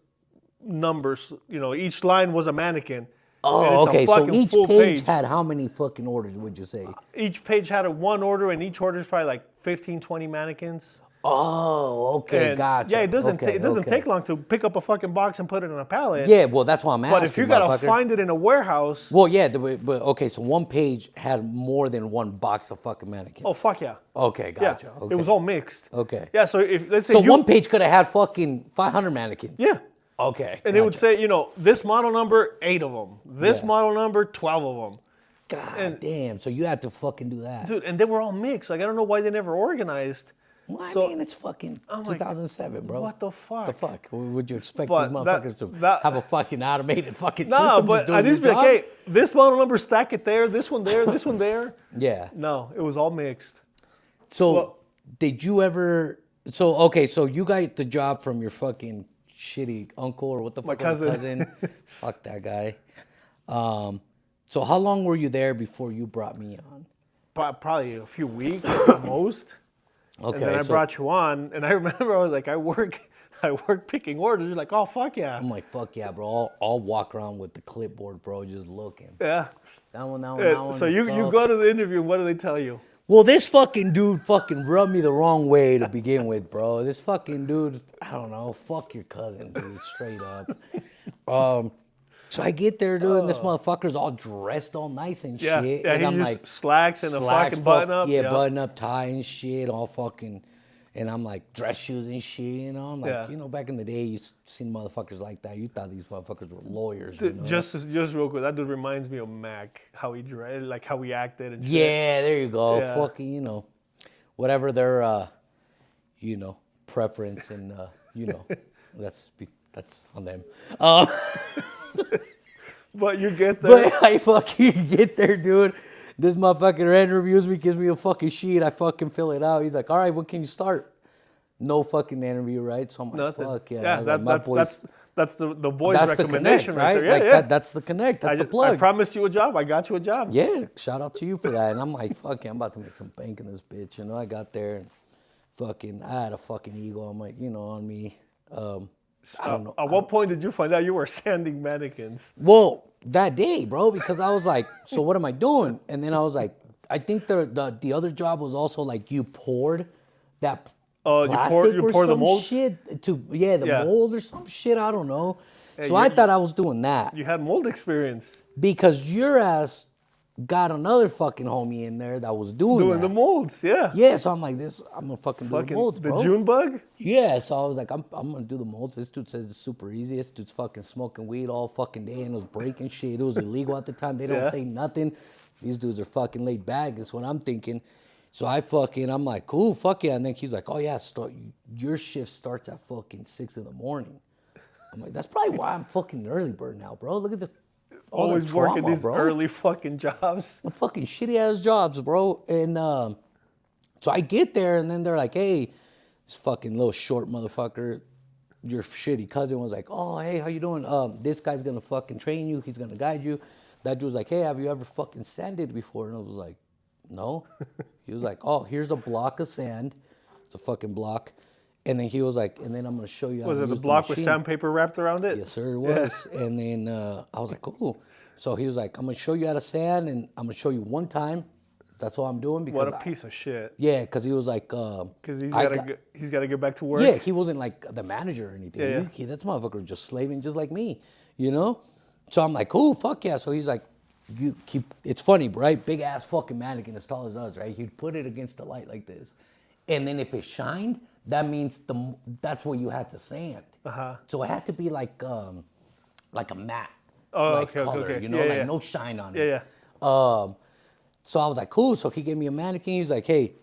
numbers. Each line was a mannequin. And Oh, it's a okay. So fucking each full page had how many fucking orders, would you say? Each page had one order, and each order is probably like 15, 20 mannequins. Oh, okay, And, gotcha. Yeah, it doesn't Okay. take long to pick up a fucking box and put it in a pallet. Yeah, well, that's why I'm asking. But if you gotta motherfucker. find it in a warehouse, Well, yeah, but okay, so one page had more than one box of fucking mannequins. oh fuck yeah. Okay, Yeah, gotcha. Okay. it was all mixed. Okay. Yeah, so if let's say So one page could have had fucking 500 mannequins. yeah. Okay. And it would say, this model number, 8 of them. This Yeah. model number, 12 of them. God damn. So you had to fucking do that. Dude, and they were all mixed. Like, I don't know why they never organized. Well, I so- mean, it's fucking I'm like, 2007, bro. what the fuck? The fuck? Would you expect But these that- motherfuckers to that- have a fucking automated fucking No, system but just doing I your just be like, job? hey, this model number, stack it there, this one there, this one there. Yeah. No, it was all mixed. So Well- did you ever? So okay, so you got the job from your fucking shitty uncle or what the fuck? cousin. Fuck that guy. So how long were you there before you brought me on? Probably a few weeks at most. Okay, And then I so brought you on, and I remember I was like, I work picking orders. You're like, oh, fuck yeah. I'm like, fuck yeah, bro. I'll walk around with the clipboard, bro, just looking. Yeah. That one, that one, that one. So you let's go to the interview, and what do they tell you? Well, this fucking dude fucking rubbed me the wrong way to begin with, bro. This fucking dude, I don't know, fuck your cousin, dude, straight up. So I get there, dude, and this motherfucker's all dressed all nice and Yeah, shit. yeah, and he I'm used like, slacks and a fucking button up. Yeah, button up tie and shit, all fucking, and I'm like, dress shoes and shit, you know? I'm like, Yeah. back in the day, you seen motherfuckers like that. You thought these motherfuckers were lawyers, Dude, you know? just real quick, that dude reminds me of Mac, how he dressed, like how he acted and shit. Yeah, there you go. Yeah. Fucking, whatever their, preference and, that's on them. But you get there. But I fucking get there, dude. This motherfucker interviews me, gives me a fucking sheet. I fucking fill it out. He's like, all right, when can you start? No fucking interview, right? So I'm like, Nothing. fuck yeah. I Yeah, was like, my boys, that's the boys' that's the recommendation connect, right? there. Yeah, Like yeah. that's the connect. That's the I plug. promised you a job. I got you a job. Yeah, shout out to you for that. And I'm like, fuck yeah, I'm about to make some bank in this bitch. I got there and fucking, I had a fucking ego. I'm like, on me. I don't know. At what point did you find out you were sanding mannequins? Well, that day, bro, because I was like, so what am I doing? And then I was like, I think the other job was also like you poured that plastic you or pour the some molds? shit to the Yeah. mold or some shit. I don't know. Hey, So I thought I was doing that You had mold experience because your ass got another fucking homie in there that was doing doing that. the molds. Yeah. Yeah, so I'm like, I'm gonna fucking do the Fucking molds, the bro. June bug. Yeah, so I was like, I'm gonna do the molds. This dude says it's super easy. This dude's fucking smoking weed all fucking day and was breaking shit. It was illegal at the time. They don't Yeah. say nothing. These dudes are fucking laid back. That's what I'm thinking. So I'm like, cool, fuck yeah. And then he's like, oh yeah, your shift starts at fucking 6 in the morning. I'm like, that's probably why I'm fucking early bird now, bro. Look at this. always working these early fucking jobs. Fucking shitty ass jobs, bro. And so I get there, and then they're like, hey, this fucking little short motherfucker, your shitty cousin was like, oh, hey, how you doing? This guy's gonna fucking train you. He's gonna guide you. That dude was like, hey, have you ever fucking sanded before? And I was like, no. He was like, oh, here's a block of sand. It's a fucking block. And then he was like, and then I'm going to show you how to use the machine. Was it the block with sandpaper wrapped around it? Yes, sir, it was. Yeah. And then I was like, cool. So he was like, I'm going to show you how to sand, and I'm going to show you one time. That's all I'm doing. Because what a piece of shit. Yeah, because he was like... Because he's got to get back to work? Yeah, he wasn't like the manager or anything. Yeah. That motherfucker was just slaving just like me, you know? So I'm like, cool, fuck yeah. So he's like, you keep... It's funny, right? Big ass fucking mannequin as tall as us, right? He'd put it against the light like this. And then if it shined... That means that's what you had to sand. So it had to be like a matte color, okay. You know, like no shine on it. Yeah. So I was like, cool. So he gave me a mannequin. He's like, hey,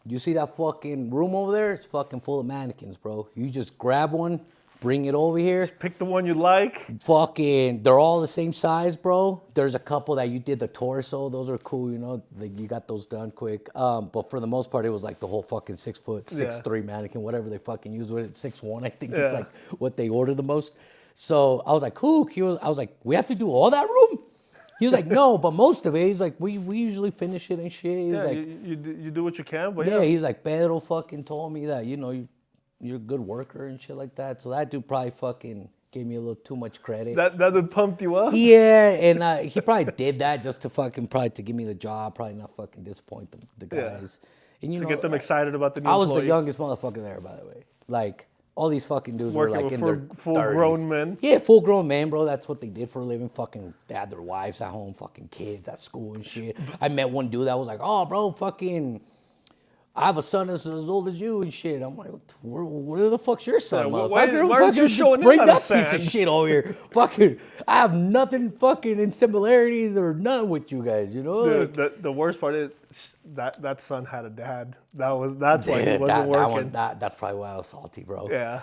you see that fucking room over there? It's fucking full of mannequins, bro. You just grab one, bring it over here. Just pick the one you like. Fucking, they're all the same size, bro. There's a couple that you did the torso. Those are cool, you know. Like you got those done quick. But for the most part, it was like the whole fucking 6 foot, 6'3" mannequin, whatever they fucking use with it. 6'1", I think it's like what they order the most. So I was like, cool. I was like, we have to do all that room? He was like, no, but most of it. He's like, we usually finish it and shit. He's like, you do what you can, but he's like, Pedro fucking told me that, you know, you're a good worker and shit like that. So that dude probably fucking gave me a little too much credit. That dude pumped you up? Yeah, and he probably did that just to fucking to give me the job, probably not fucking disappoint the guys. And to get them excited about the new I was employee. the youngest motherfucker there, by the way. Like, all these fucking dudes were like in their full-grown men? Yeah, full-grown men, bro. That's what they did for a living. Fucking, they had their wives at home, fucking kids at school and shit. I met one dude that was like, oh, bro, fucking... I have a son that's as old as you and shit. I'm like, where the fuck's your son, motherfucker? Why aren't you showing bring that sand? piece of shit over here. Fucking, I have nothing fucking in similarities or none with you guys, you know? Dude, the worst part is that son had a dad. That's why he wasn't working. That's probably why I was salty, bro. Yeah.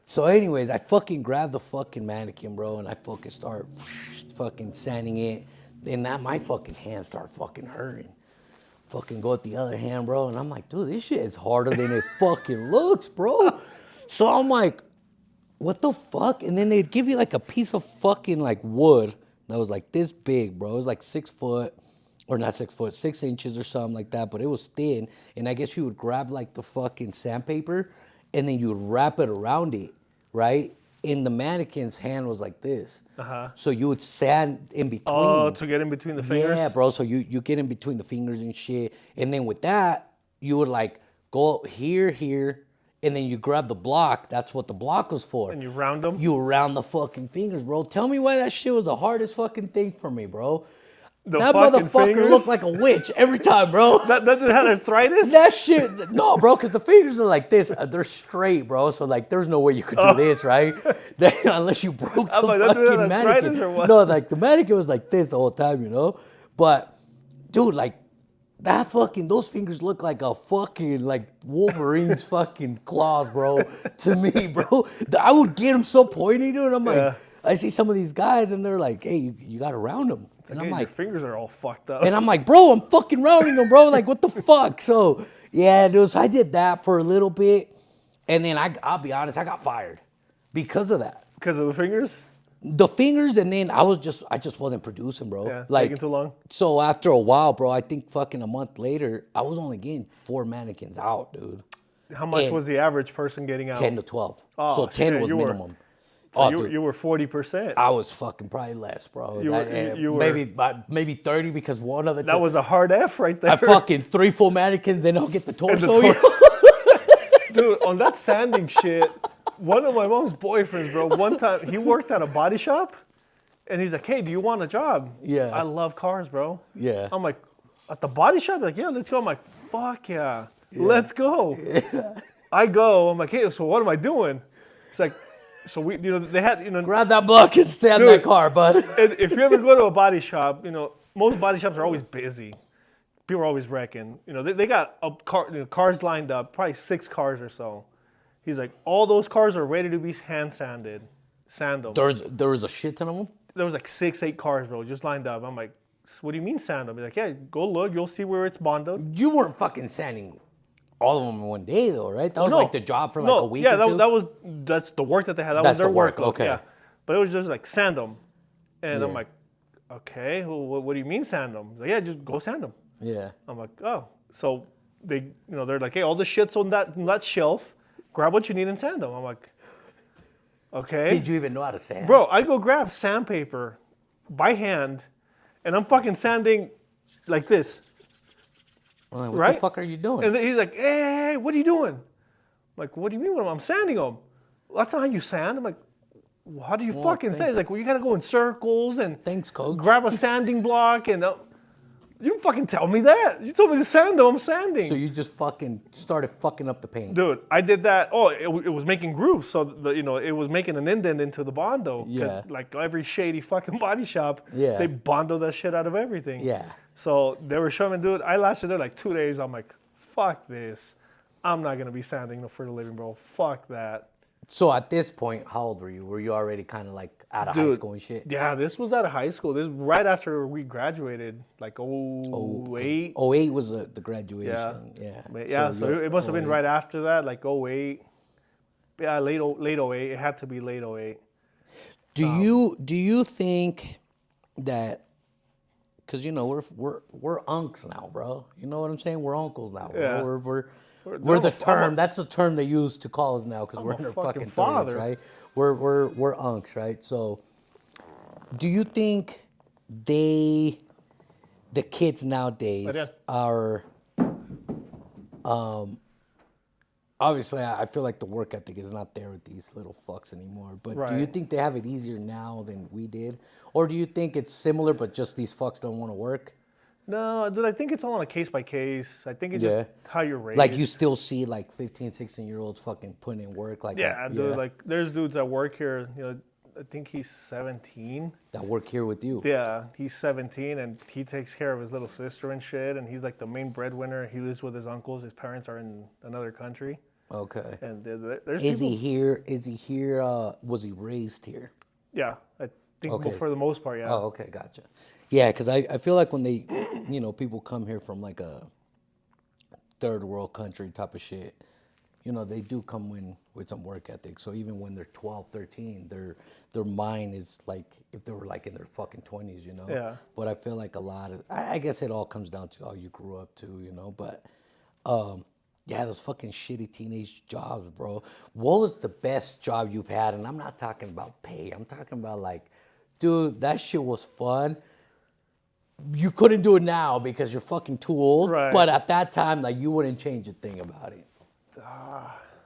So anyways, I fucking grabbed the fucking mannequin, bro, and I fucking start fucking sanding it. And my fucking hands start fucking hurting. Fucking go with the other hand, bro. And I'm like, dude, this shit is harder than it fucking looks, bro. So I'm like, what the fuck? And then they'd give you like a piece of fucking like wood that was like this big, bro. It was like 6 foot, or not 6 foot, 6 inches or something like that. But it was thin. And I guess you would grab like the fucking sandpaper and then you would wrap it around it, right? And the mannequin's hand was like this. So you would sand in between. Oh, to get in between the fingers? Yeah, bro. So you get in between the fingers and shit. And then with that, you would like go here, and then you grab the block. That's what the block was for. And you round them? You round the fucking fingers, bro. Tell me why that shit was the hardest fucking thing for me, bro. That motherfucker fingers? Looked like a witch every time, bro. that dude had arthritis? That shit, no, bro, because the fingers are like this. They're straight, bro. So, like, there's no way you could do this, right? Unless you broke the fucking mannequin. No, like, the mannequin was like this the whole time, you know? But, dude, like, those fingers look like a fucking, like, Wolverine's fucking claws, bro, to me, bro. I would get them so pointy, dude. I'm like, I see some of these guys, and they're like, hey, you got to round them. And I'm like, your fingers are all fucked up. And I'm like, bro, I'm fucking rounding them, bro. Like, what the fuck? So, yeah, dude, so I did that for a little bit. And then I'll be honest, I got fired because of that. Because of the fingers? The fingers, and then I just wasn't producing, bro. Yeah, like, taking too long. So after a while, bro, I think fucking a month later, I was only getting 4 mannequins out, dude. How much was the average person getting out? 10 to 12. Oh, so 10 was minimum. So you were 40%. I was fucking probably less, bro. You were maybe 30 because one of the that was a hard F right there. I fucking 3 full mannequins, then I'll get the torso. Dude, on that sanding shit, one of my mom's boyfriends, bro, one time he worked at a body shop, and he's like, "Hey, do you want a job?" Yeah. I love cars, bro. Yeah. I'm like, at the body shop? Like, yeah, let's go. I'm like, fuck yeah. Let's go. Yeah. I go. I'm like, hey, so what am I doing? It's like. So we, they had, grab that block and stand that car, bud. And if you ever go to a body shop, most body shops are always busy. People are always wrecking. They got cars lined up, probably 6 cars or so. He's like, all those cars are ready to be hand sanded. Sand them. There was a shit ton of them? there was like 6-8 cars, bro, just lined up. I'm like, what do you mean sand them? He's like, yeah, go look, you'll see where it's bonded. You weren't fucking sanding all of them in one day though, right? That was like the job for like a week or two? That's the work that they had. That That's was their the work, work. okay. Yeah. But it was just like sand them. And I'm like, okay, well, what do you mean sand them? He's like, yeah, just go sand them. Yeah. I'm like, oh. So they, they're like, hey, all the shit's on that shelf. Grab what you need and sand them. I'm like, okay. Did you even know how to sand? Bro, I go grab sandpaper by hand, and I'm fucking sanding like this. Like, what the fuck are you doing? And then he's like, hey, what are you doing? I'm like, what do you mean? I'm sanding them. That's not how you sand. I'm like, well, how do you fucking sand? He's like, well, you gotta go in circles and thanks, coach. Grab a sanding block and you didn't fucking tell me that. You told me to sand them. I'm sanding. So you just fucking started fucking up the paint. Dude, I did that. Oh, it was making grooves. So, it was making an indent into the Bondo. Yeah. Like every shady fucking body shop, yeah, they Bondo that shit out of everything. Yeah. So they were showing me, dude, I lasted there like 2 days. I'm like, fuck this. I'm not going to be sanding for the living, bro. Fuck that. So at this point, how old were you? Were you already kind of like out of high school and shit? Yeah, this was out of high school. This was right after we graduated, like 08. 08 was the graduation. Yeah. So it must have been right after that, like 08. Yeah, late 08. It had to be late 08. Do you think that, because we're unks now, bro. You know what I'm saying? We're uncles now. Yeah. We're the term. That's the term they use to call us now because we're in our fucking 30s, right? We're unks, right? So, do you think the kids nowadays are, obviously I feel like the work ethic is not there with these little fucks anymore. But do you think they have it easier now than we did, or do you think it's similar but just these fucks don't want to work? No, dude, I think it's all on a case by case. I think it's just how you're raised. Like you still see like 15, 16-year-olds fucking putting in work. Like dude, like there's dudes that work here, I think he's 17. That work here with you. Yeah, he's 17 and he takes care of his little sister and shit, and he's like the main breadwinner. He lives with his uncles. His parents are in another country. Okay. And there's Is he here? Was he raised here? Yeah, I think for the most part, yeah. Oh, okay, gotcha. Yeah, because I feel like when they, people come here from like a third world country type of shit, they do come in with some work ethic. So even when they're 12, 13, their mind is like if they were like in their fucking 20s, Yeah. But I feel like a lot of, I guess it all comes down to how you grew up too, But yeah, those fucking shitty teenage jobs, bro. What was the best job you've had? And I'm not talking about pay. I'm talking about like, dude, that shit was fun. You couldn't do it now because you're fucking too old. Right. But at that time, like, you wouldn't change a thing about it.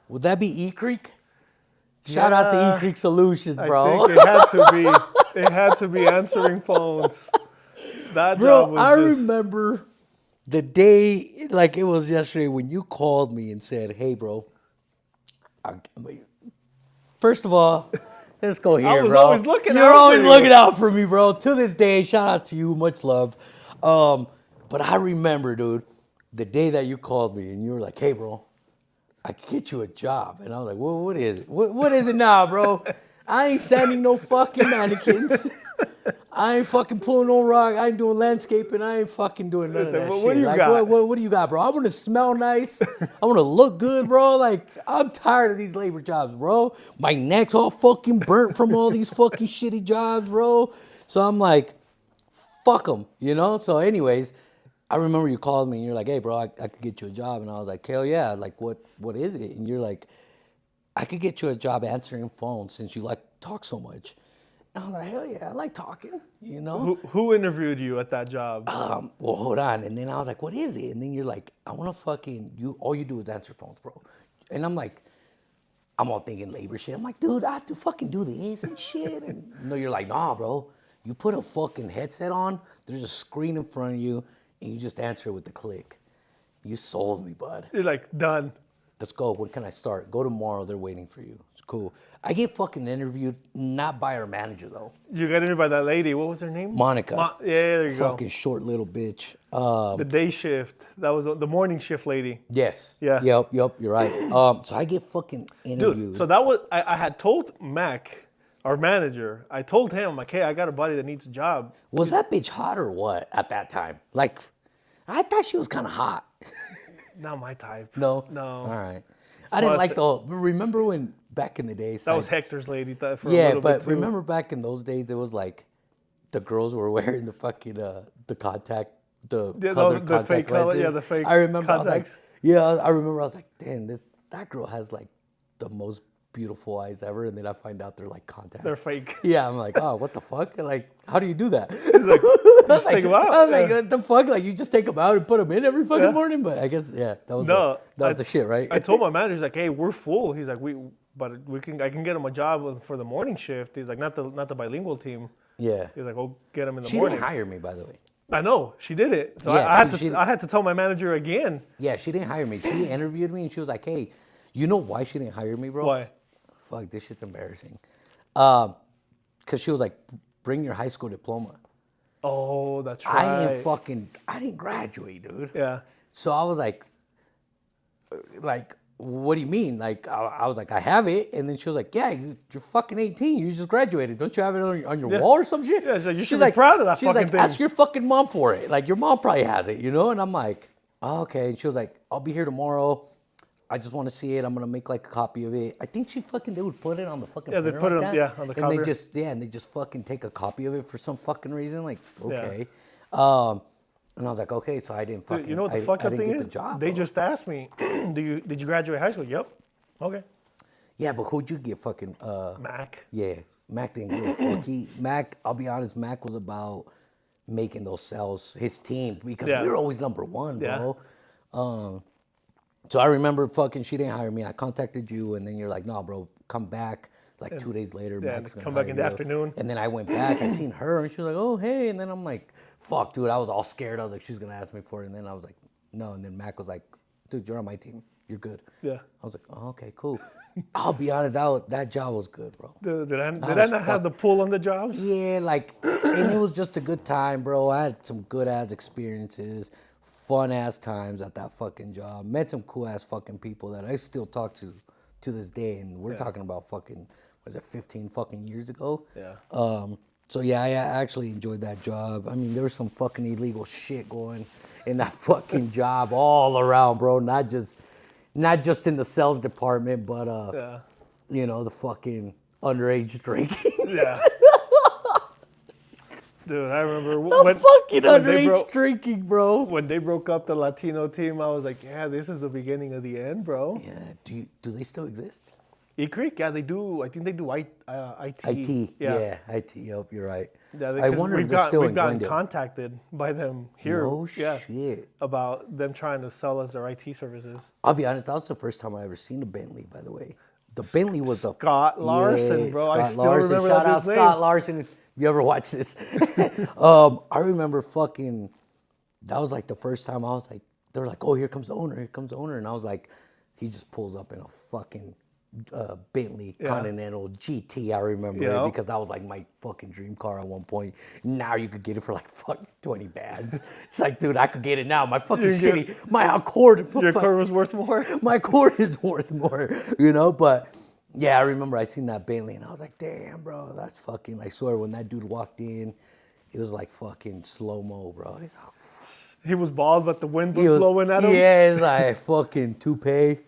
Would that be E-Creek? Shout out to E-Creek Solutions, bro. I think it had to be answering phones. That job was I remember the day, like it was yesterday, when you called me and said, hey, bro, first of all, let's go here, bro. I was always looking out. You're always looking out for me, bro. To this day, shout out to you. Much love. But I remember, dude, the day that you called me and you were like, hey, bro, I could get you a job. And I was like, well, what is it? What is it now, bro? I ain't sanding no fucking mannequins. I ain't fucking pulling no rock. I ain't doing landscaping. I ain't fucking doing none of that shit. What do you got? What do you got, bro? I want to smell nice. I want to look good, bro. Like, I'm tired of these labor jobs, bro. My neck's all fucking burnt from all these fucking shitty jobs, bro. So I'm like, fuck them, So anyways, I remember you called me and you're like, hey, bro, I could get you a job. And I was like, hell yeah. Like, what is it? And you're like, I could get you a job answering phones since you like talk so much. And I was like, hell yeah, I like talking, Who interviewed you at that job? Well, hold on. And then I was like, what is it? And then you're like, I want to fucking, all you do is answer phones, bro. And I'm like, I'm all thinking labor shit. I'm like, dude, I have to fucking do this and shit. And you're like, nah, bro. You put a fucking headset on, there's a screen in front of you, and you just answer with a click. You sold me, bud. You're like, done. Let's go. When can I start? Go tomorrow. They're waiting for you. It's cool. I get fucking interviewed, not by our manager, though. You got interviewed by that lady. What was her name? Monica. Yeah, there you go. Fucking short little bitch. The day shift. That was the morning shift lady. Yes. Yeah. Yep, you're right. So I get fucking interviewed. Dude, so that was, I had told Mac our manager. I told him, like, hey, I got a buddy that needs a job. Was that bitch hot or what at that time? Like, I thought she was kind of hot. Not my type. No? No. All right. I didn't like the, remember when back in the days. That was Hector's lady for a little bit but too. remember back in those days, it was like the girls were wearing the fucking, the contact, the colored contact fake color, lenses. the fake I remember contacts. I remember I was like, damn, that girl has like the most beautiful eyes ever, and then I find out they're like contacts. They're fake. Yeah, I'm like, oh, what the fuck? And like, how do you do that? Like, take them out. I was like, what the fuck? Like, you just take them out and put them in every fucking morning? But I guess, that was the shit, right? I told my manager, he's like, hey, we're full. He's like, I can get him a job for the morning shift. He's like, not the bilingual team. Yeah. He's like, go get him in the She morning. didn't hire me, by the way. I know, she did it. So Yeah, I had to tell my manager again. Yeah, she didn't hire me. She interviewed me, and she was like, hey, you know why she didn't hire me, bro? Why? Fuck, this shit's embarrassing. Because she was like, bring your high school diploma. Oh, that's right. I didn't graduate, dude. Yeah. So I was like, what do you mean? Like, I was like, I have it. And then she was like, yeah, you're fucking 18. You just graduated. Don't you have it on your wall or some shit? Yeah, so you should be proud of that fucking thing. She's like, ask your fucking mom for it. Like, your mom probably has it, you know? And I'm like, oh, okay. And she was like, I'll be here tomorrow. I just want to see it. I'm going to make like a copy of it. I think they would put it on the fucking printer they put like it that. on the and cover. they just fucking take a copy of it for some fucking reason. Like, okay. Yeah. And I was like, okay, so I didn't fucking, you know what the fucked up thing is? the job, they bro. just asked me, did you graduate high school? Yep. Okay. Yeah, but who'd you get fucking, Mac. Yeah, Mac didn't give a fuck. Mac, I'll be honest, Mac was about making those sales, his team, because we were always number one, bro. Yeah. So I remember fucking, she didn't hire me. I contacted you, and then you're like, no, bro, come back. Like 2 days later, Mac's gonna come back hire in the you. afternoon. And then I went back, I seen her, and she was like, oh, hey. And then I'm like, fuck, dude, I was all scared. I was like, she's gonna ask me for it. And then I was like, no. And then Mac was like, dude, you're on my team. You're good. Yeah. I was like, oh, okay, cool. I'll be honest, that job was good, bro. Did I not have the pull on the jobs? Yeah, like, and it was just a good time, bro. I had some good-ass experiences, fun-ass times at that fucking job. Met some cool-ass fucking people that I still talk to this day, and we're talking about fucking, was it 15 fucking years ago? Yeah. So, yeah, I actually enjoyed that job. I mean, there was some fucking illegal shit going in that fucking job all around, bro. Not just in the sales department, but, you know, the fucking underage drinking. Yeah. Dude, I remember when fucking underage drinking, bro. When they broke up the Latino team, I was like, yeah, this is the beginning of the end, bro. Yeah. Do they still exist? E-Creek, yeah, they do. I think they do IT. IT. Yeah, IT. Yep, you're right. Yeah, I wonder if they're still in Glendale. We've gotten contacted by them here. No shit. About them trying to sell us their IT services. I'll be honest, that was the first time I ever seen a Bentley, by the way. The Bentley was the Scott Larson, bro. Scott I still Larson. remember Shout out name. Scott Larson. If you ever watch this. I remember fucking, that was like the first time I was like, they were like, oh, here comes the owner. And I was like, he just pulls up in a fucking Bentley Continental GT. I remember it because that was like my fucking dream car at one point. Now you could get it for like fucking 20 bands. It's like, dude, I could get it now. My fucking my Accord. Your car was worth more? My Accord is worth more, you know? But yeah, I remember I seen that Bentley and I was like, damn, bro, that's fucking, I swear when that dude walked in, it was like fucking slow-mo, bro. He's like, he was bald, but the wind was blowing at him? Yeah, it's like fucking toupee.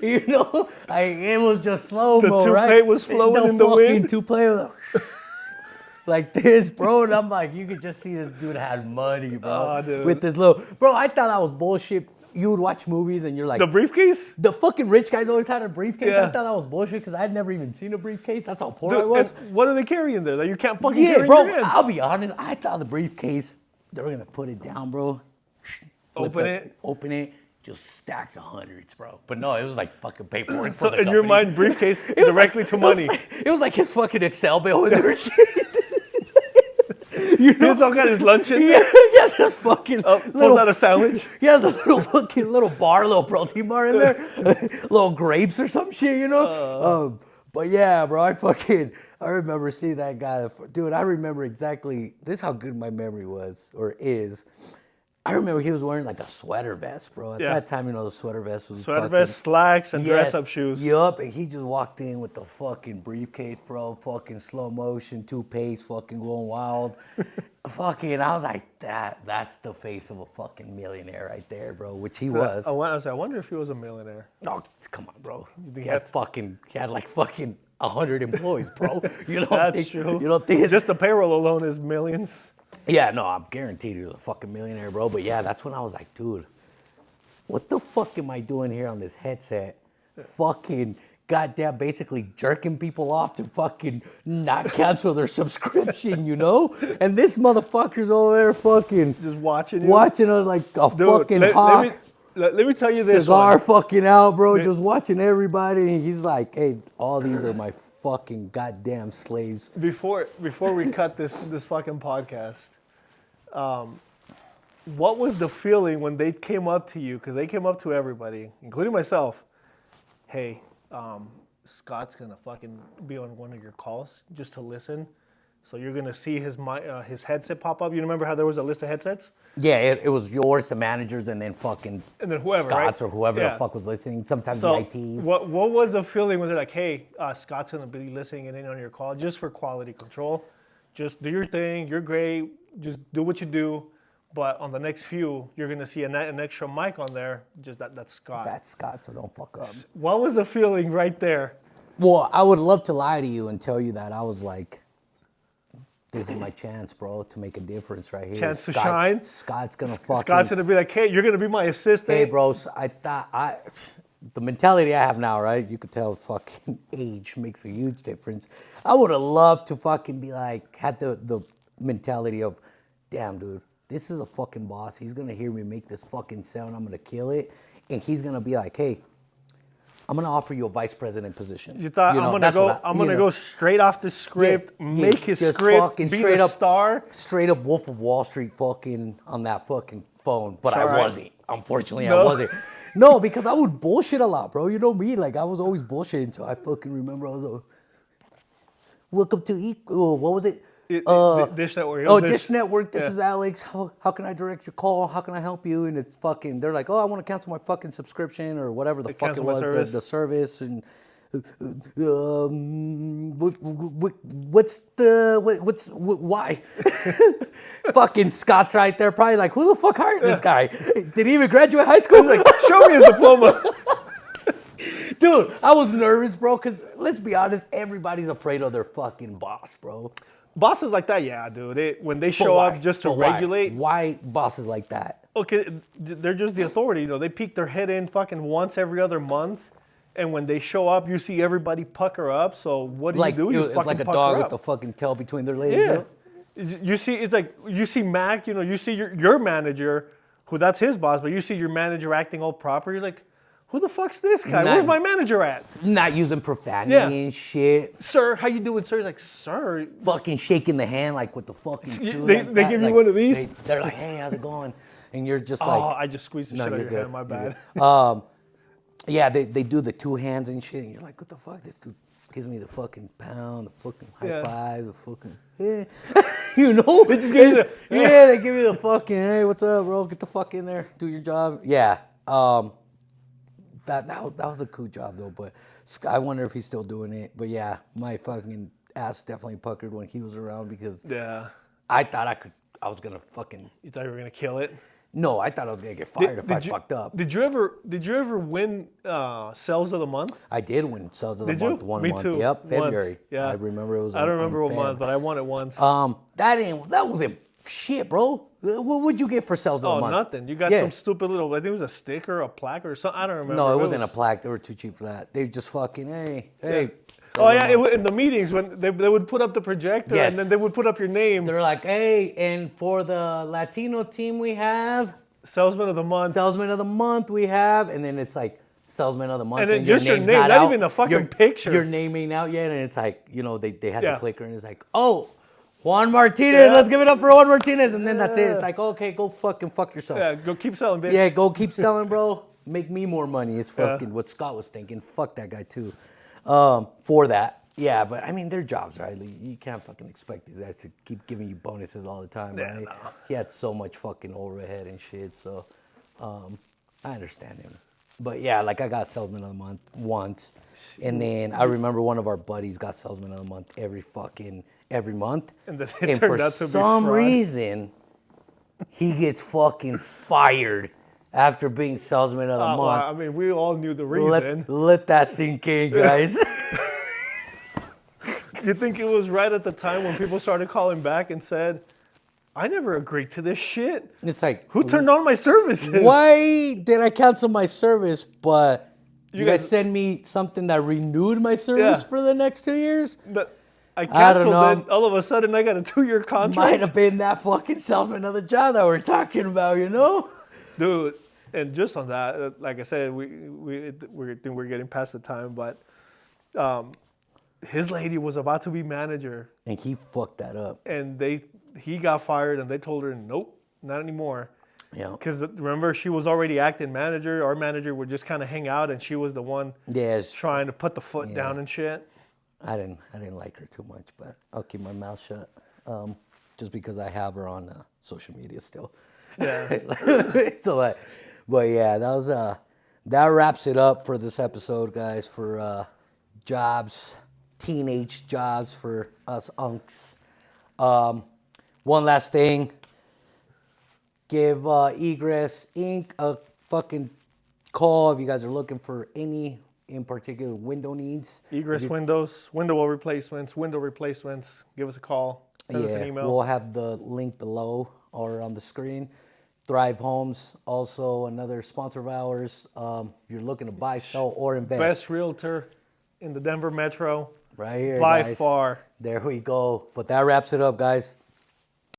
You know, it was just slow-mo, right? The toupee was flowing in the wind? The toupee was like this, bro. And I'm like, you could just see this dude had money, bro. Oh, dude. With this little... Bro, I thought that was bullshit. You would watch movies and you're like... The briefcase? The fucking rich guys always had a briefcase. Yeah. I thought that was bullshit because I had never even seen a briefcase. That's how poor I was. What are they carrying there? That you can't fucking carry bro, in your hands? I'll be honest. I thought the briefcase, they were going to put it down, bro. Open it. Just stacks of hundreds, bro. But no, it was like fucking paperwork for the in company. your mind, briefcase directly to money. It was like his fucking Excel bill in there. You know, he's all got his lunch in there. He has this fucking pulls out a sandwich. He has a little bar, little protein bar in there, little grapes or some shit, you know. But yeah, bro, I remember seeing that guy, dude. I remember exactly. This is how good my memory was or is. I remember he was wearing like a sweater vest, bro. At that time, the sweater vest was sweater vest, slacks, and dress-up shoes. Yup, and he just walked in with the fucking briefcase, bro. Fucking slow motion, 2-pace, fucking going wild. Fucking, I was like, that's the face of a fucking millionaire right there, bro. Which he was. I wonder if he was a millionaire. Oh, come on, bro. He had like fucking 100 employees, bro. That's true. You don't think just the payroll alone is millions? Yeah, no, I'm guaranteed he was a fucking millionaire, bro. But yeah, that's when I was like, dude, what the fuck am I doing here on this headset? Fucking goddamn, basically jerking people off to fucking not cancel their subscription, And this motherfucker's over there fucking just watching us like a fucking hawk. Let me tell you this. Cigar fucking out, bro. Just watching everybody, and he's like, "Hey, all these are my fucking goddamn slaves." Before we cut this fucking podcast, what was the feeling when they came up to you? Because they came up to everybody, including myself. Hey, Scott's gonna fucking be on one of your calls just to listen. So you're gonna see his headset pop up. You remember how there was a list of headsets? Yeah, it was yours, the managers, and then whoever, Scott's, right? or whoever the fuck was listening. Sometimes so the ITs. What was the feeling? Was it like, hey, Scott's gonna be listening in on your call just for quality control? Just do your thing. You're great. Just do what you do. But on the next few, you're gonna see an extra mic on there. Just that's Scott. That's Scott, so don't fuck up. What was the feeling right there? Well, I would love to lie to you and tell you that I was like, this is my chance, bro, to make a difference right here. Chance to shine. Scott's gonna be like, hey, you're gonna be my assistant. Hey, bro, so the mentality I have now, right? You could tell fucking age makes a huge difference. I would have loved to fucking be like, had the mentality of, damn, dude, this is a fucking boss. He's gonna hear me make this fucking sound. I'm gonna kill it, and he's gonna be like, hey, I'm gonna offer you a vice president position. You thought I'm gonna go straight off the script, make his script, be straight the up star, straight up Wolf of Wall Street, fucking on that fucking phone. But I wasn't. Unfortunately, No. I wasn't. No, because I would bullshit a lot, bro. You know me, like I was always bullshitting until I fucking remember I was like, welcome to what was it? Dish Network. Oh, Dish Network. This is Alex. How can I direct your call? How can I help you? And it's fucking. They're like, oh, I want to cancel my fucking subscription or whatever the fuck it was, the service. And why? Fucking Scott's right there, probably like, who the fuck hired this guy? Did he even graduate high school? Like, show me his diploma. Dude, I was nervous, bro, because let's be honest, everybody's afraid of their fucking boss, bro. Bosses like that, yeah, dude. When they show up just to regulate. Why bosses like that? Okay, they're just the authority. They peek their head in fucking once every other month. And when they show up, you see everybody pucker up. So what do you do? You it's like a dog with the fucking tail between their legs. Yeah. You see, it's like, you see Mac, you see your manager, who that's his boss, but you see your manager acting all proper. You're like, who the fuck's this guy? Where's my manager at? Not using profanity and shit. Sir, how you doing, sir? He's like, sir. Fucking shaking the hand like with the fucking two. They give you one of these? They're like, hey, how's it going? And you're just like. Oh, I just squeezed the shit out of your hand, my bad. Yeah, they do the two hands and shit. And you're like, what the fuck? This dude gives me the fucking pound, the fucking high five, the fucking, They just give you they give you the fucking, hey, what's up, bro? Get the fuck in there. Do your job. Yeah. That was a cool job though, but I wonder if he's still doing it. But yeah, my fucking ass definitely puckered when he was around because I thought I was gonna fucking. You thought you were gonna kill it? No, I thought I was gonna get fired if I fucked up. Did you ever win Sales of the Month? I did win Sales of the Month one month. Too. Yep, February. Once. Yeah, I remember it was. I don't remember what month, but I won it once. That wasn't shit, bro. What would you get for Sales of the Month? Oh, nothing. You got some stupid little. I think it was a sticker, a plaque, or something. I don't remember. No, it wasn't a plaque. They were too cheap for that. They just fucking hey. Oh yeah, in the meetings when they would put up the projector and then they would put up your name. They're like, hey, and for the Latino team we have Salesman of the Month. Salesman of the Month we have, and then it's like Salesman of the Month, and then just your name, not even a fucking picture. Your name ain't out yet, and it's like they had the clicker, and it's like, oh, Juan Martinez, let's give it up for Juan Martinez, and then that's it. It's like, okay, go fucking fuck yourself. Yeah, go keep selling, bitch. Yeah, go keep selling, bro. Make me more money is fucking what Scott was thinking. Fuck that guy too. For that. Yeah, but I mean, their jobs, right? Like, you can't fucking expect these guys to keep giving you bonuses all the time, Yeah, right? no. He had so much fucking overhead and shit, so I understand him. But yeah, like I got salesman of the month once, and then I remember one of our buddies got salesman of the month every month, And then it and turned for out to be some fraud. reason, he gets fucking fired after being salesman of the Well, month. I mean, we all knew the reason. Let that sink in, guys. You think it was right at the time when people started calling back and said, I never agreed to this shit. It's like, Who turned on my services? why did I cancel my service, but you guys send me something that renewed my service for the next 2 years? But I don't canceled know. it. All of a sudden, I got a 2-year contract. Might have been that fucking salesman of the job that we're talking about, you know? Dude, and just on that, like I said, we're getting past the time, but his lady was about to be manager. And he fucked that up. And he got fired, and they told her, nope, not anymore. Yeah. Because remember, she was already acting manager. Our manager would just kind of hang out, and she was the one trying to put the foot down and shit. I didn't like her too much, but I'll keep my mouth shut. Just because I have her on social media still. Yeah. So, but yeah, that wraps it up for this episode, guys. For jobs, teenage jobs for us unks. One last thing. Give Egress Inc. a fucking call if you guys are looking for any in particular window needs. Egress windows, window replacements. Give us a call. Send us an email. We'll have the link below or on the screen. Thrive Homes, also another sponsor of ours. If you're looking to buy, sell, or invest. Best realtor in the Denver metro. Right here, by guys. far. There we go. But that wraps it up, guys.